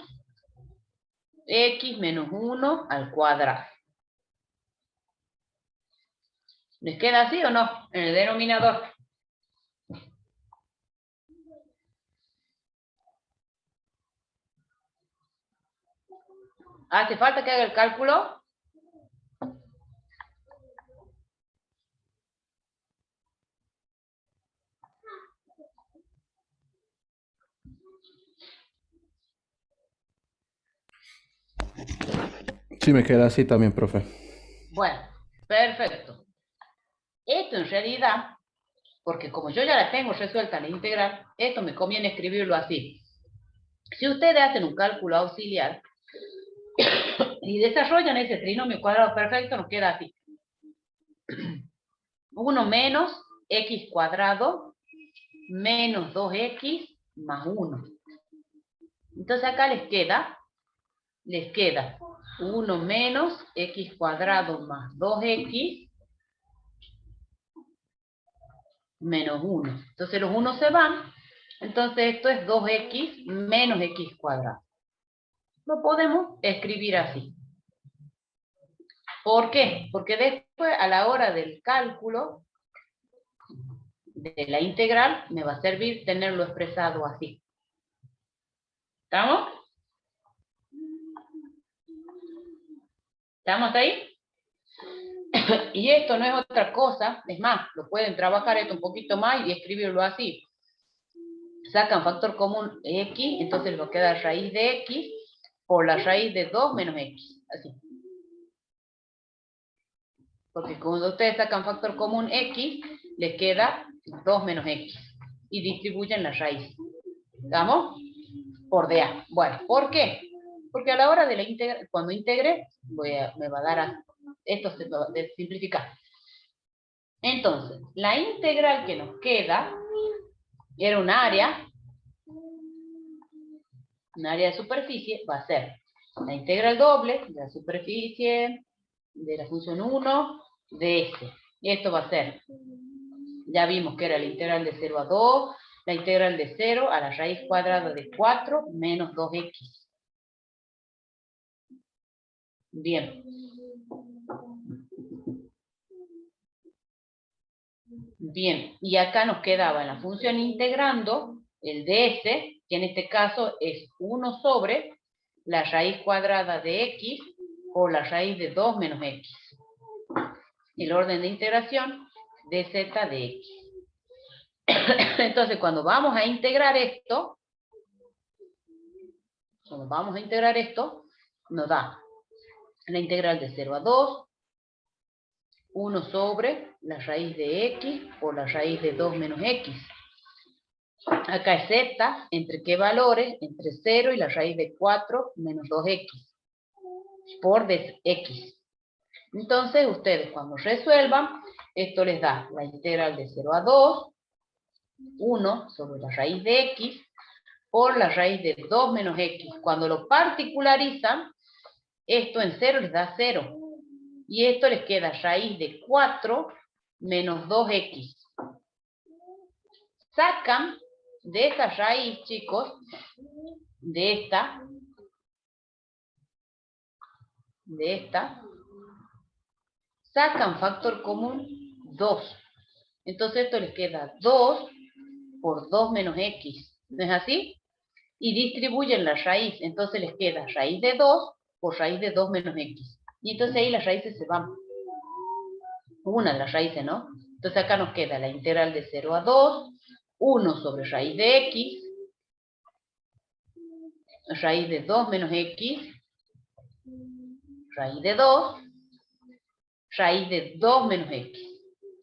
x menos 1 al cuadrado. ¿Les queda así o no? En el denominador. ¿Hace falta que haga el cálculo? Sí, me queda así también, profe. Bueno, perfecto. Esto en realidad, porque como yo ya la tengo resuelta la integral, esto me conviene escribirlo así. Si ustedes hacen un cálculo auxiliar y desarrollan ese trinomio cuadrado perfecto, nos queda así. 1 menos x cuadrado menos 2x más 1. Entonces acá les queda 1 menos x cuadrado más 2x menos 1. Entonces los 1 se van. Entonces esto es 2x menos x cuadrado. Lo podemos escribir así. ¿Por qué? Porque después a la hora del cálculo de la integral me va a servir tenerlo expresado así. ¿Estamos? ¿Estamos ahí? Y esto no es otra cosa, es más, lo pueden trabajar esto un poquito más y escribirlo así. Sacan factor común x, entonces les va a quedar raíz de x por la raíz de 2 menos x, así. Porque cuando ustedes sacan factor común x, les queda 2 menos x. Y distribuyen la raíz. ¿Estamos? Por dA. Bueno, ¿por qué? Porque a la hora de la integral, cuando integre, me va a dar esto se va a simplificar. Entonces, la integral que nos queda era un área de superficie, va a ser la integral doble de la superficie de la función 1 de S. Y esto va a ser, ya vimos que era la integral de 0 a 2, la integral de 0 a la raíz cuadrada de 4 menos 2x. Bien. Bien, y acá nos quedaba en la función integrando el ds, que en este caso es 1 sobre la raíz cuadrada de x por la raíz de 2 menos x. El orden de integración de z de x. Entonces, cuando vamos a integrar esto, nos da la integral de 0 a 2, 1 sobre la raíz de x por la raíz de 2 menos x. Acá es z, ¿entre qué valores? Entre 0 y la raíz de 4 menos 2x por x. Entonces, ustedes cuando resuelvan, esto les da la integral de 0 a 2, 1 sobre la raíz de x por la raíz de 2 menos x. Cuando lo particularizan, esto en 0 les da 0. Y esto les queda raíz de 4 menos 2x. Sacan de esa raíz, chicos, de esta, sacan factor común 2. Entonces esto les queda 2 por 2 menos x. ¿No es así? Y distribuyen la raíz. Entonces les queda raíz de 2 por raíz de 2 menos x. Y entonces ahí las raíces se van. Una de las raíces, ¿no? Entonces acá nos queda la integral de 0 a 2, 1 sobre raíz de x, raíz de 2 menos x, raíz de 2, raíz de 2 menos x.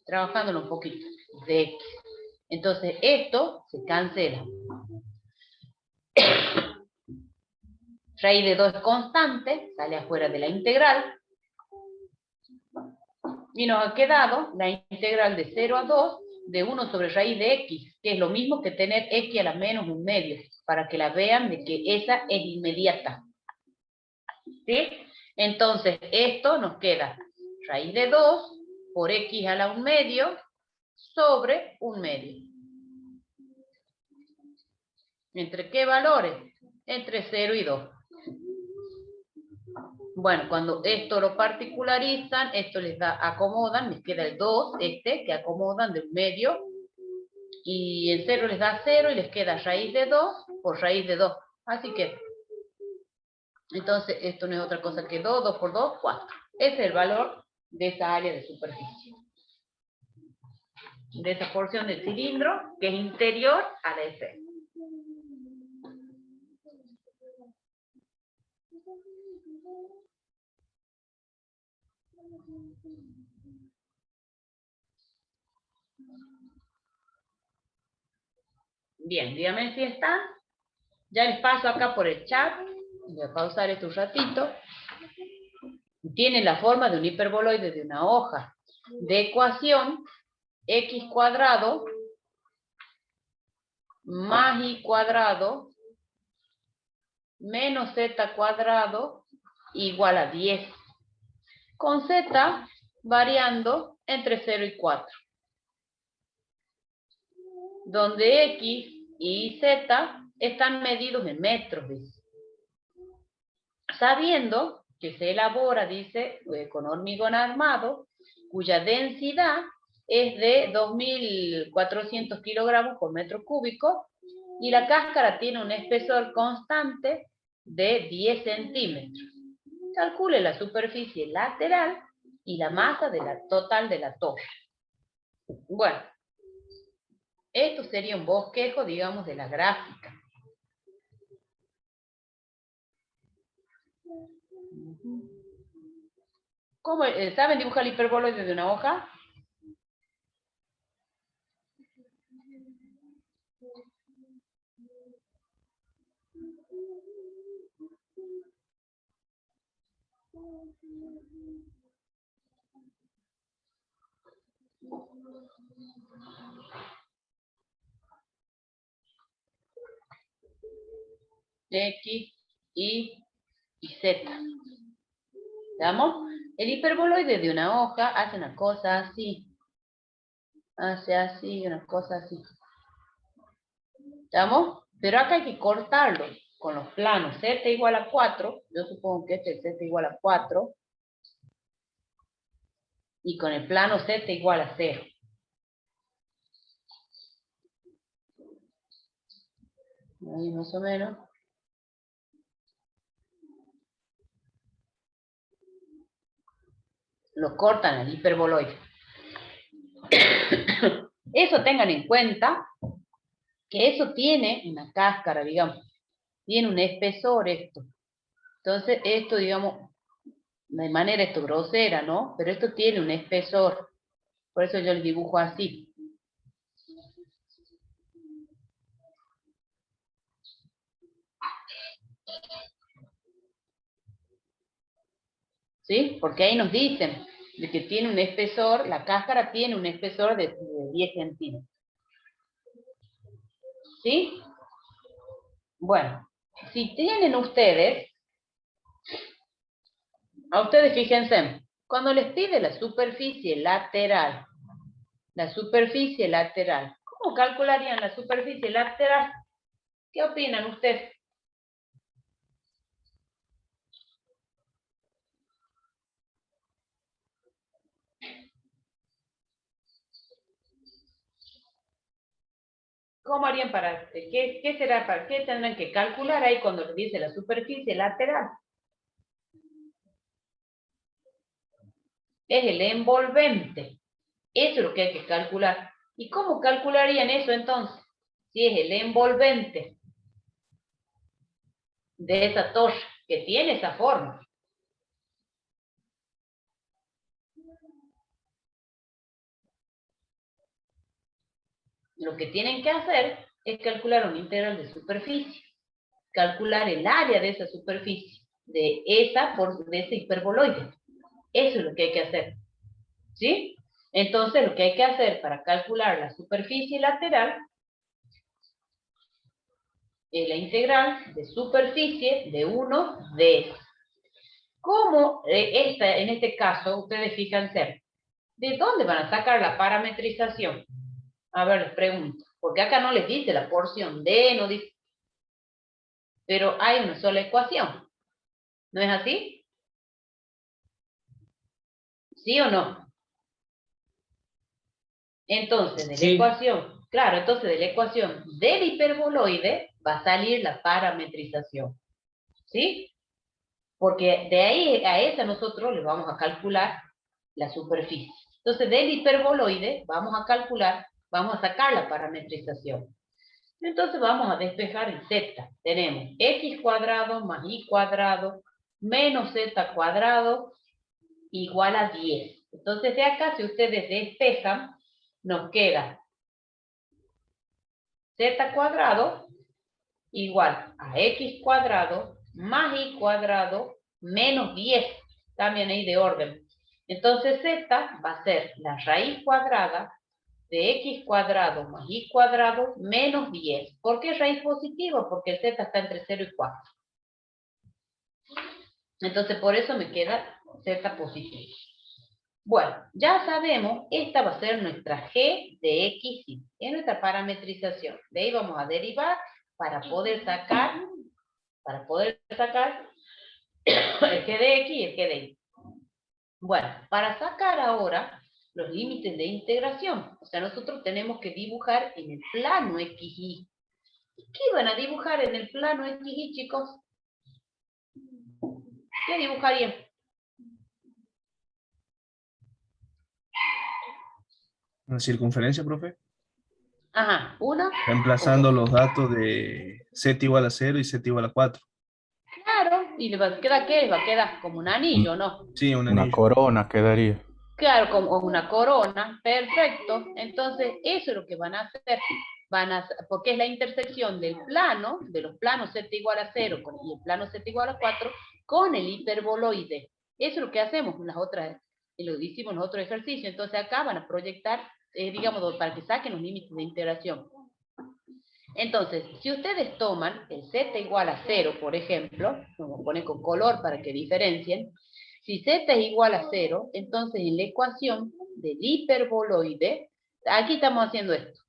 Trabajándolo un poquito, de x. Entonces esto se cancela. Raíz de 2 es constante, sale afuera de la integral. Y nos ha quedado la integral de 0 a 2 de 1 sobre raíz de x, que es lo mismo que tener x a la menos un medio, para que la vean de que esa es inmediata. ¿Sí? Entonces, esto nos queda raíz de 2 por x a la un medio sobre un medio. ¿Entre qué valores? Entre 0 y 2. Bueno, cuando esto lo particularizan, esto les da, acomodan, les queda el 2, que acomodan de un medio, y el 0 les da 0 y les queda raíz de 2 por raíz de 2. Así que, entonces, esto no es otra cosa que 2, 2 por 2, 4. Ese es el valor de esa área de superficie. De esa porción del cilindro que es interior a la S. Bien, díganme si están. Ya les paso acá por el chat. Voy a pausar esto un ratito. Tiene la forma de un hiperboloide de una hoja de ecuación x cuadrado más y cuadrado menos z cuadrado igual a 10. Con z variando entre 0 y 4. Donde x y z están medidos en metros, dice. Sabiendo que se elabora, dice, con hormigón armado, cuya densidad es de 2.400 kilogramos por metro cúbico, y la cáscara tiene un espesor constante de 10 centímetros. Calcule la superficie lateral y la masa total de la torre. Bueno, esto sería un bosquejo, digamos, de la gráfica. ¿Cómo, ¿saben dibujar el hiperboloide de una hoja? X, Y y Z. ¿Veamos? El hiperboloide de una hoja hace una cosa así. Hace así, una cosa así. ¿Veamos? Pero acá hay que cortarlo con los planos. Z igual a 4. Yo supongo que este es Z igual a 4. Y con el plano Z igual a 0. Ahí más o menos. Lo cortan al hiperboloide. Eso tengan en cuenta, que eso tiene una cáscara, digamos. Tiene un espesor esto. Entonces, esto, digamos, de manera esto grosera, ¿no? Pero esto tiene un espesor. Por eso yo el dibujo así. ¿Sí? Porque ahí nos dicen de que tiene un espesor, la cáscara tiene un espesor de 10 centímetros. ¿Sí? Bueno, si tienen ustedes, a ustedes fíjense, cuando les pide la superficie lateral, ¿cómo calcularían la superficie lateral? ¿Qué opinan ustedes? ¿Cómo harían para, qué será, para qué tendrán que calcular ahí cuando les dice la superficie lateral? Es el envolvente. Eso es lo que hay que calcular. ¿Y cómo calcularían eso entonces? Si es el envolvente de esa torre que tiene esa forma. Lo que tienen que hacer es calcular un integral de superficie. Calcular el área de esa superficie, de ese hiperboloide. Eso es lo que hay que hacer. ¿Sí? Entonces, lo que hay que hacer para calcular la superficie lateral es la integral de superficie de 1 de S. ¿Cómo en este caso, ustedes fíjense, de dónde van a sacar la parametrización? A ver, les pregunto, porque acá no les dice la porción D, no dice, pero hay una sola ecuación. ¿No es así? ¿Sí o no? Entonces, de la Sí. ecuación, claro, entonces de la ecuación del hiperboloide va a salir la parametrización. ¿Sí? Porque de ahí a esa nosotros le vamos a calcular la superficie. Entonces, del hiperboloide vamos a calcular, vamos a sacar la parametrización. Entonces vamos a despejar el z. Tenemos x cuadrado más y cuadrado menos z cuadrado igual a 10. Entonces de acá, si ustedes despejan, nos queda z cuadrado igual a x cuadrado más y cuadrado menos 10. También ahí de orden. Entonces z va a ser la raíz cuadrada de x cuadrado más y cuadrado menos 10. ¿Por qué raíz positiva? Porque el z está entre 0 y 4. Entonces por eso me queda z positivo. Bueno, ya sabemos, esta va a ser nuestra g de x, y es nuestra parametrización. De ahí vamos a derivar para poder sacar el g de x y el g de y. Bueno, para sacar ahora los límites de integración, o sea, nosotros tenemos que dibujar en el plano XY. ¿Qué van a dibujar en el plano XY, chicos? ¿Qué dibujarían? ¿Una circunferencia, profe? Ajá, una. Reemplazando los datos de z igual a 0 y z igual a 4. Claro, y le va a quedar ¿qué? Le va a quedar como un anillo, ¿no? Sí, un Una anillo. corona quedaría. Claro, como una corona, perfecto. Entonces, eso es lo que van a hacer. Porque es la intersección del plano, de los planos z igual a 0 y el plano z igual a 4, con el hiperboloide. Eso es lo que hacemos en las otras, y lo hicimos en los otros ejercicios. Entonces, acá van a proyectar, digamos, para que saquen los límites de integración. Entonces, si ustedes toman el z igual a 0, por ejemplo, vamos a poner con color para que diferencien. Si z es igual a 0, entonces en la ecuación del hiperboloide, aquí estamos haciendo esto.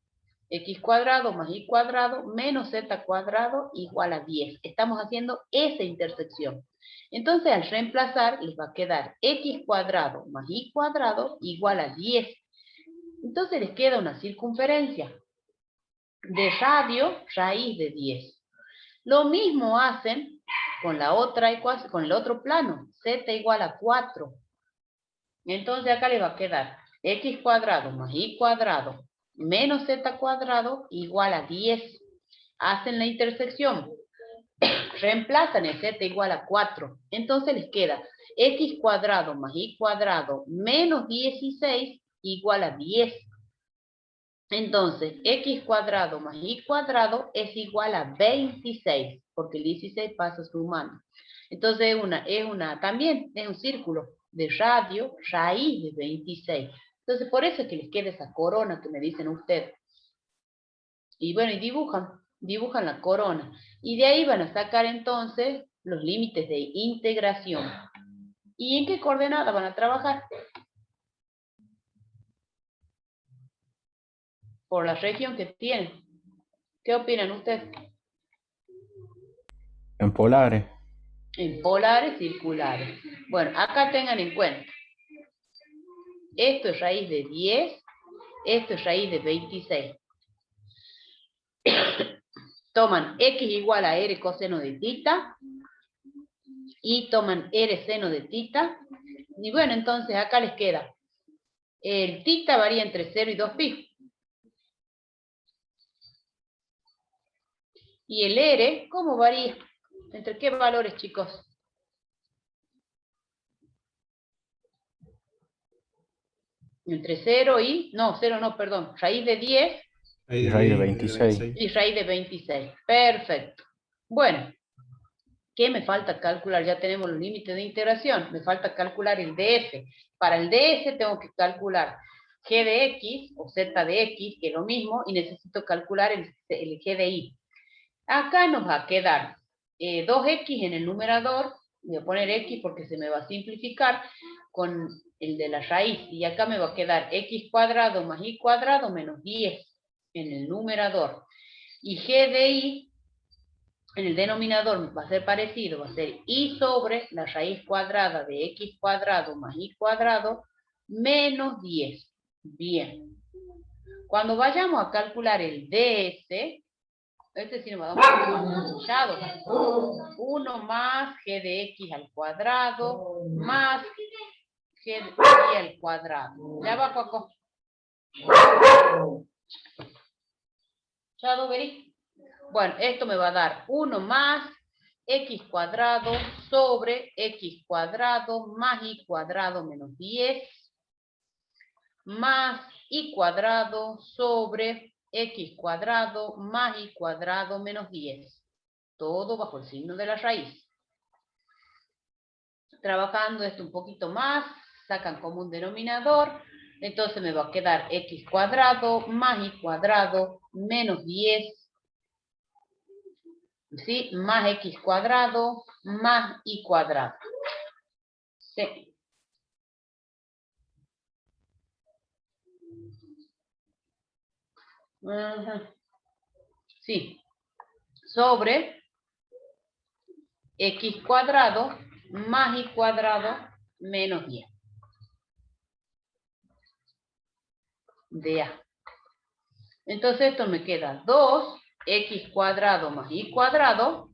X cuadrado más y cuadrado menos z cuadrado igual a 10. Estamos haciendo esa intersección. Entonces al reemplazar les va a quedar x cuadrado más y cuadrado igual a 10. Entonces les queda una circunferencia de radio raíz de 10. Lo mismo hacen con la otra ecuación, con el otro plano, z igual a 4. Entonces acá le va a quedar x cuadrado más y cuadrado menos z cuadrado igual a 10. Hacen la intersección, reemplazan el z igual a 4. Entonces les queda x cuadrado más y cuadrado menos 16 igual a 10. Entonces, x cuadrado más y cuadrado es igual a 26, porque el 16 pasa sumando. Entonces, también es un círculo de radio, raíz de 26. Entonces, por eso es que les queda esa corona que me dicen ustedes. Y bueno, y dibujan la corona. Y de ahí van a sacar entonces los límites de integración. ¿Y en qué coordenada van a trabajar? Por la región que tienen. ¿Qué opinan ustedes? En polares. En polares circulares. Bueno, acá tengan en cuenta. Esto es raíz de 10, esto es raíz de 26. Toman x igual a r coseno de tita y toman r seno de tita. Y bueno, entonces acá les queda El tita varía entre 0 y 2pi. Y el R, ¿cómo varía? ¿Entre qué valores, chicos? Entre 0 y... No, 0 no, perdón. Raíz de 10 Y raíz de 26. y raíz de 26. Perfecto. Bueno, ¿qué me falta calcular? Ya tenemos los límites de integración. Me falta calcular el ds. Para el ds tengo que calcular g de x o z de x, que es lo mismo, y necesito calcular el g de y. Acá nos va a quedar 2x en el numerador. Voy a poner x porque se me va a simplificar con el de la raíz. Y acá me va a quedar x cuadrado más y cuadrado menos 10 en el numerador. Y g de y en el denominador va a ser parecido. Va a ser y sobre la raíz cuadrada de x cuadrado más y cuadrado menos 10. Bien. Cuando vayamos a calcular el ds... Este sí nos va a dar un poco más escuchado. 1 más g de x al cuadrado más g de y al cuadrado. Ya va, Coco. ¿Chado, Beri? Bueno, esto me va a dar 1 más x cuadrado sobre x cuadrado más y cuadrado menos 10 más y cuadrado sobre x cuadrado más y cuadrado menos 10. Todo bajo el signo de la raíz. Trabajando esto un poquito más, sacan como un denominador, entonces me va a quedar x cuadrado más y cuadrado menos 10, ¿sí? Más x cuadrado más y cuadrado. Sí. Sí. Sobre x cuadrado más y cuadrado menos 10. De A. Entonces esto me queda 2x cuadrado más y cuadrado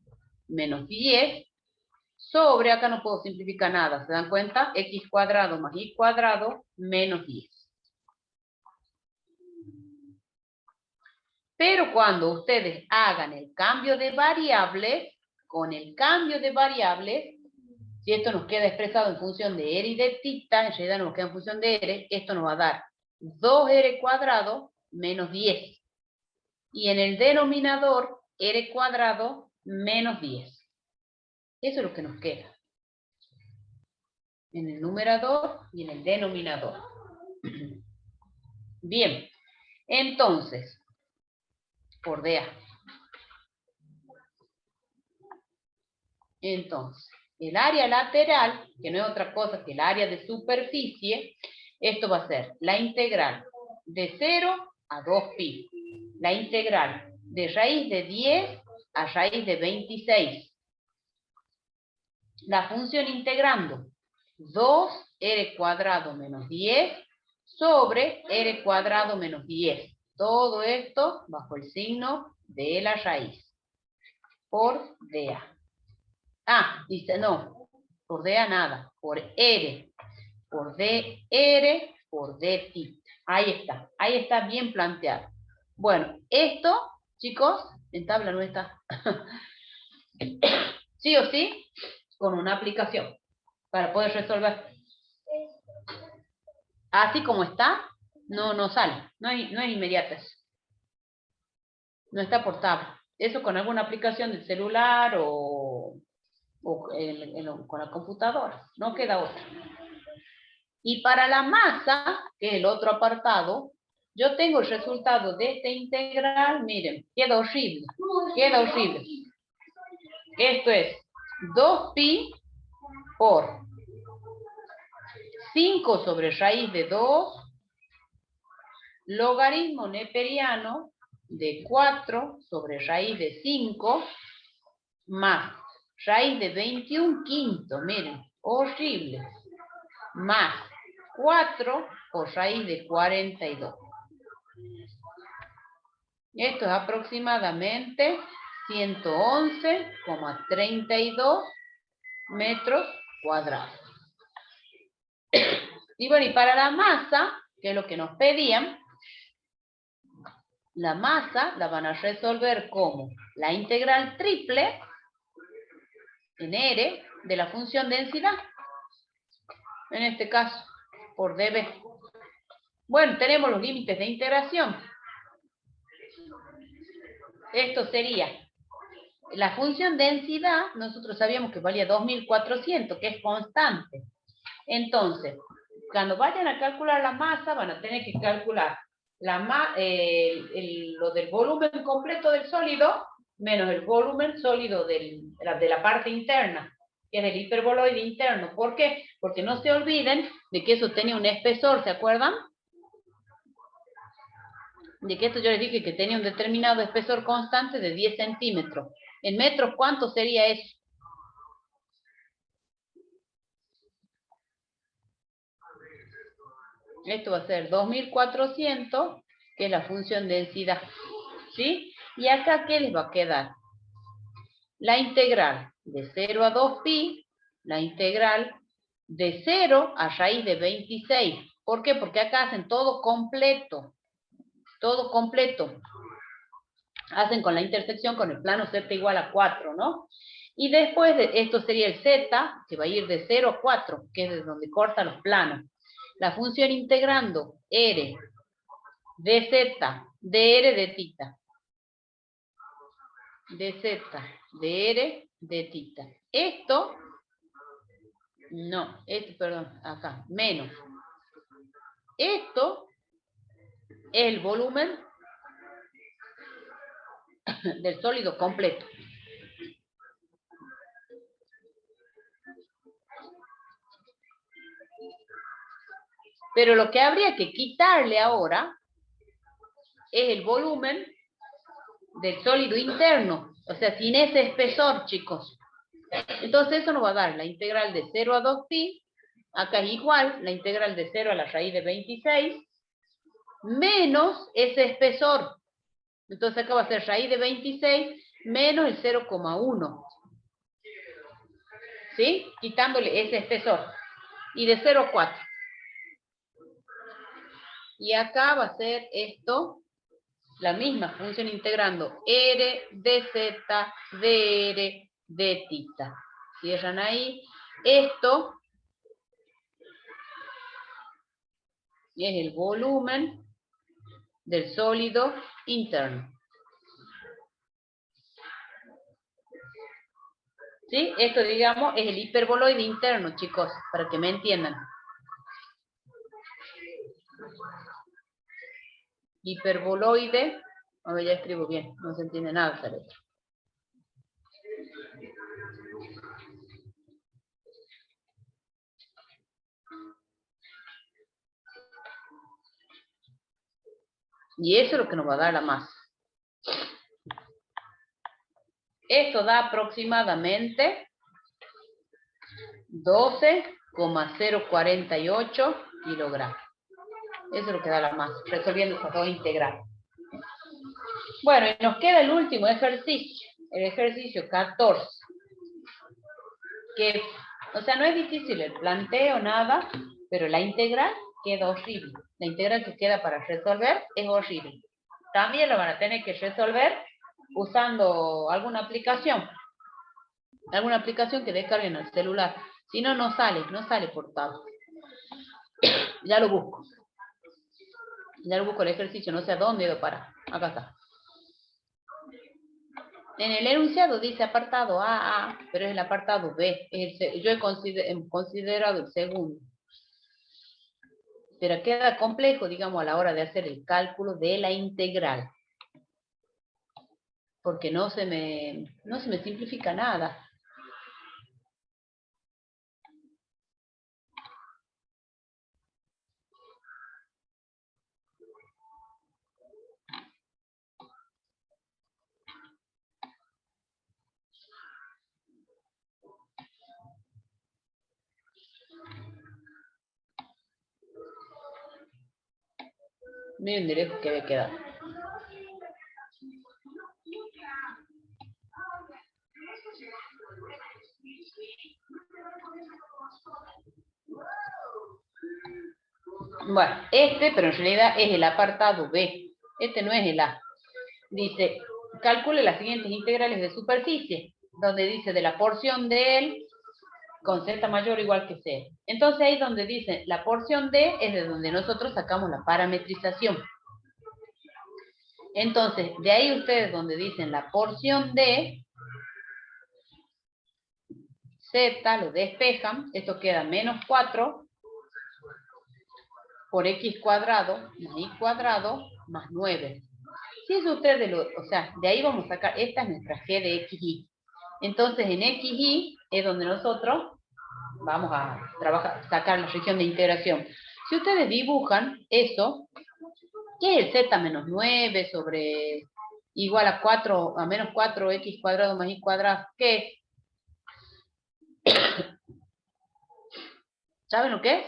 menos 10 sobre, acá no puedo simplificar nada, ¿se dan cuenta? X cuadrado más y cuadrado menos 10. Pero cuando ustedes hagan el cambio de variables, con el cambio de variables, si esto nos queda expresado en función de R y de tita, en realidad nos queda en función de R, esto nos va a dar 2R cuadrado menos 10. Y en el denominador, R cuadrado menos 10. Eso es lo que nos queda. En el numerador y en el denominador. Bien, entonces, por DA. Entonces, el área lateral, que no es otra cosa que el área de superficie, esto va a ser la integral de 0 a 2pi. La integral de raíz de 10 a raíz de 26. La función integrando 2r cuadrado menos 10 sobre r cuadrado menos 10. Todo esto bajo el signo de la raíz. Por DA. Ah, dice no. Por DA nada. Por R. Por DR. Por D tita. Ahí está. Ahí está bien planteado. Bueno, esto, chicos, en tabla no está. Sí o sí, con una aplicación para poder resolver. Así como está, no sale, no es inmediata. No está por tabla. Eso con alguna aplicación del celular o con la computadora, no queda otra. Y para la masa, que es el otro apartado, yo tengo el resultado de esta integral, miren, queda horrible, queda horrible. Esto es 2pi por 5 sobre raíz de 2, logaritmo neperiano de 4 sobre raíz de 5, más raíz de 21 quinto, miren, horrible, más 4 por raíz de 42. Esto es aproximadamente 111,32 metros cuadrados. Y bueno, y para la masa, que es lo que nos pedían, la masa la van a resolver como la integral triple en R de la función densidad. En este caso, por dB. Bueno, tenemos los límites de integración. Esto sería la función densidad, nosotros sabíamos que valía 2400, que es constante. Entonces, cuando vayan a calcular la masa, van a tener que calcular lo del volumen completo del sólido, menos el volumen sólido de la parte interna, que es el hiperboloide interno. ¿Por qué? Porque no se olviden de que eso tenía un espesor, ¿se acuerdan? De que esto yo les dije que tenía un determinado espesor constante de 10 centímetros. En metros, ¿cuánto sería eso? Esto va a ser 2400, que es la función densidad. ¿Sí? Y acá, ¿qué les va a quedar? La integral de 0 a 2pi, la integral de 0 a raíz de 26. ¿Por qué? Porque acá hacen todo completo. Todo completo. Hacen con la intersección con el plano z igual a 4, ¿no? Y después de esto sería el z, que va a ir de 0 a 4, que es de donde cortan los planos. La función integrando r de z, de r de tita. De z, de r de tita. Esto, no, esto, perdón, acá, menos. Esto es el volumen del sólido completo. Pero lo que habría que quitarle ahora es el volumen del sólido interno, o sea, sin ese espesor, chicos. Entonces eso nos va a dar la integral de 0 a 2pi, acá es igual, la integral de 0 a la raíz de 26, menos ese espesor. Entonces acá va a ser raíz de 26 menos el 0,1. ¿Sí? Quitándole ese espesor. Y de 0 a 4. Y acá va a ser esto, la misma función integrando r de z, de r, de tita. Cierran ahí. Esto es el volumen del sólido interno. ¿Sí? Esto, digamos, es el hiperboloide interno, chicos, para que me entiendan. Hiperboloide, a ver, ya escribo bien, no se entiende nada esa letra. Y eso es lo que nos va a dar la masa. Esto da aproximadamente 12,048 kilogramos. Eso es lo que da la masa, resolviendo estas dos integrales. Bueno, y nos queda el último ejercicio, el ejercicio 14. Que, o sea, no es difícil el planteo, nada, pero la integral queda horrible. La integral que queda para resolver es horrible. También lo van a tener que resolver usando alguna aplicación que descarguen el celular. Si no, no sale por tablet. Ya lo busco el ejercicio, no sé a dónde iba para. Acá está. En el enunciado dice apartado A, pero es el apartado B. Yo he considerado el segundo. Pero queda complejo, digamos, a la hora de hacer el cálculo de la integral. Porque no se me simplifica nada. Miren de lejos que debe quedar. Bueno, pero en realidad es el apartado B. Este no es el A. Dice, calcule las siguientes integrales de superficie, donde dice de la porción de él con z mayor o igual que c. Entonces ahí donde dice la porción D es de donde nosotros sacamos la parametrización. Entonces, de ahí ustedes donde dicen la porción D, z lo despejan, esto queda menos 4 por x cuadrado más y cuadrado más 9. Si es ustedes, o sea, de ahí vamos a sacar, esta es nuestra g de xy. Entonces en xy es donde nosotros vamos a trabajar, sacar la región de integración. Si ustedes dibujan eso, ¿qué es el z menos 9 sobre igual a 4, a menos 4x cuadrado más y cuadrado? ¿Qué es? ¿Saben lo que es?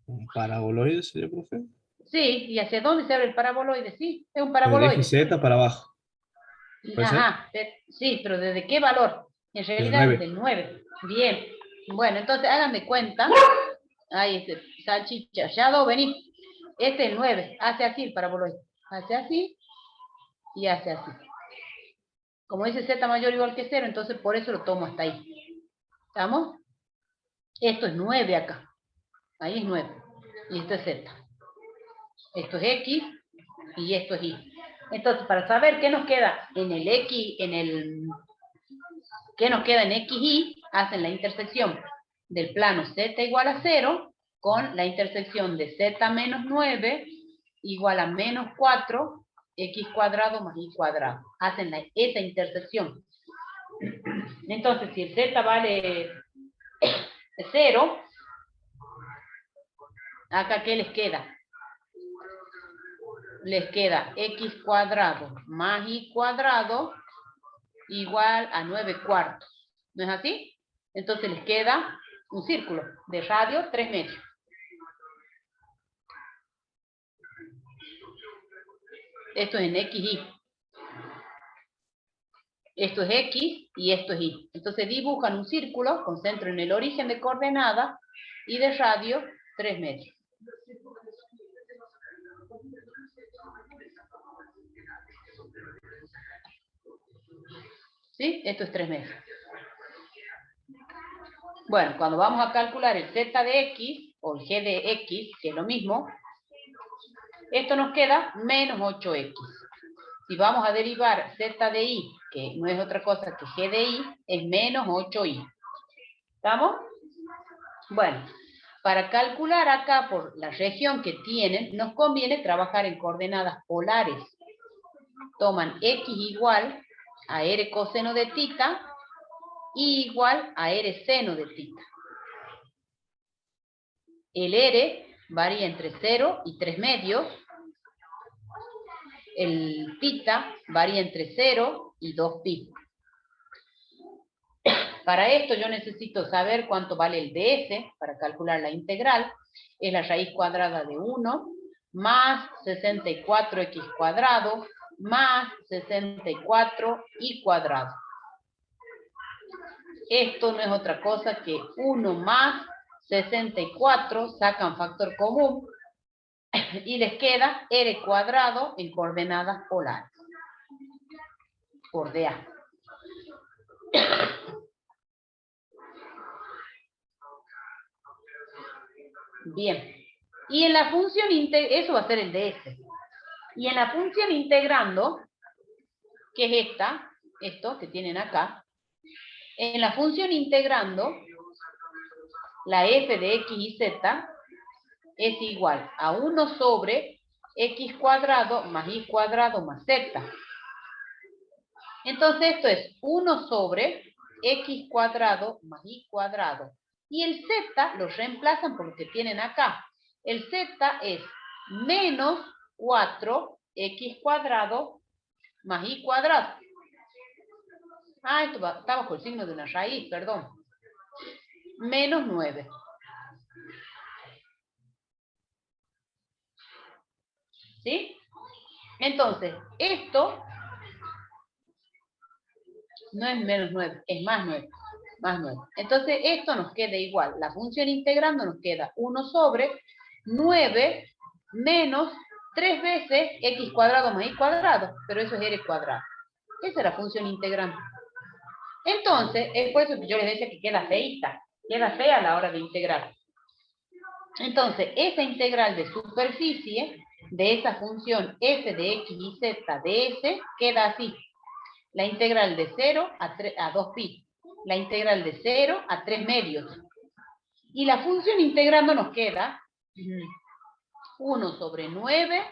¿Un paraboloide sería, profe? Sí, ¿y hacia dónde se abre el paraboloide? Sí, es un Del paraboloide. eje Z para abajo. ¿Puede ser? Ajá, sí, pero ¿desde qué valor? En realidad 9. desde el 9. Bien. Bueno, entonces hagan de cuenta. Ahí este, salchicha. Shadow, vení. Este es el 9. Hace así el paraboloide. Hace así y hace así. Como dice z mayor o igual que 0, entonces por eso lo tomo hasta ahí. ¿Estamos? Esto es 9 acá. Ahí es 9. Y esto es z. Esto es x y esto es y. Entonces, para saber qué nos queda en el x, qué nos queda en x y, hacen la intersección del plano z igual a 0 con la intersección de z menos 9 igual a menos 4 x cuadrado más y cuadrado. Hacen esa intersección. Entonces, si el z vale 0, acá ¿qué les queda? Les queda x cuadrado más y cuadrado igual a 9 cuartos. ¿No es así? Entonces les queda un círculo de radio 3 medios. Esto es en x, y. Esto es x y esto es y. Entonces dibujan un círculo con centro en el origen de coordenada y de radio 3 medios. ¿Sí? Esto es 3 medios. Bueno, cuando vamos a calcular el z de x, o el g de x, que es lo mismo, esto nos queda menos 8x. Si vamos a derivar z de y, que no es otra cosa que g de y, es menos 8y. ¿Estamos? Bueno, para calcular acá por la región que tienen, nos conviene trabajar en coordenadas polares. Toman x igual a r coseno de tita y igual a r seno de tita. El r varía entre 0 y 3 medios. El tita varía entre 0 y 2 pi. Para esto yo necesito saber cuánto vale el ds para calcular la integral. Es la raíz cuadrada de 1 más 64x cuadrado más 64y cuadrado. Esto no es otra cosa que 1 más 64, sacan factor común, y les queda r cuadrado en coordenadas polares, por dA. Bien. Y en la función eso va a ser el ds. Y en la función integrando, que es esto que tienen acá, en la función integrando, la f de x y z es igual a 1 sobre x cuadrado más y cuadrado más z. Entonces esto es 1 sobre x cuadrado más y cuadrado. Y el z lo reemplazan por lo que tienen acá. El z es menos 4x cuadrado más y cuadrado. Ah, esto está bajo el signo de una raíz, perdón. Menos 9. ¿Sí? Entonces, esto no es menos 9, es más 9. Más 9. Entonces, esto nos queda igual. La función integrando nos queda 1 sobre 9 menos 3 veces x cuadrado más y cuadrado, pero eso es r cuadrado. Esa es la función integrante. Entonces, es por eso que yo les decía que queda feíta, queda fea a la hora de integrar. Entonces, esa integral de superficie de esa función f de x y z de s queda así. La integral de 0 a 2pi. La integral de 0 a 3 medios. Y la función integrando nos queda 1 sobre 9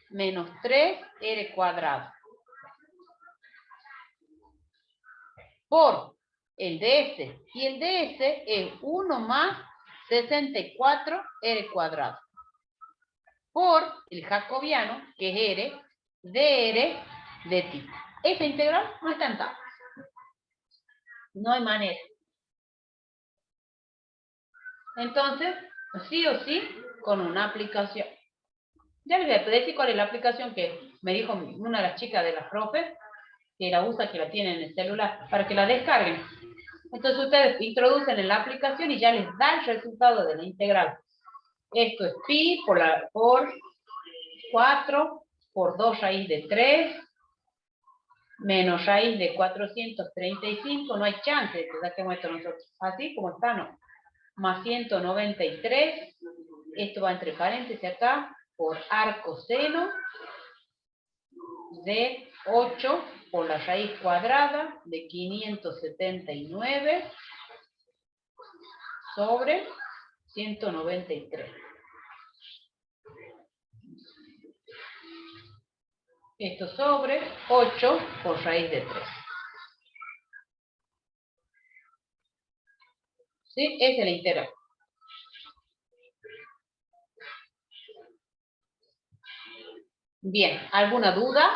menos 3r cuadrado. Por el ds. Y el ds es 1 más 64r cuadrado. Por el jacobiano, que es r, dr de ti. Esa integral no está en tabla. No hay manera. Entonces, sí o sí, con una aplicación. Ya les voy a decir cuál es la aplicación que me dijo una de las chicas de la profe, que la usa, que la tiene en el celular, para que la descarguen. Entonces ustedes introducen en la aplicación y ya les da el resultado de la integral. Esto es pi por 4 por 2 raíz de 3 menos raíz de 435. No hay chance de que saquemos esto nosotros. Así como está, no. Más 193. Esto va entre paréntesis acá. Por arco seno de 8 por la raíz cuadrada de 579 sobre 193. Esto sobre 8 por raíz de 3. ¿Sí? Esa es la integral. Bien, ¿alguna duda?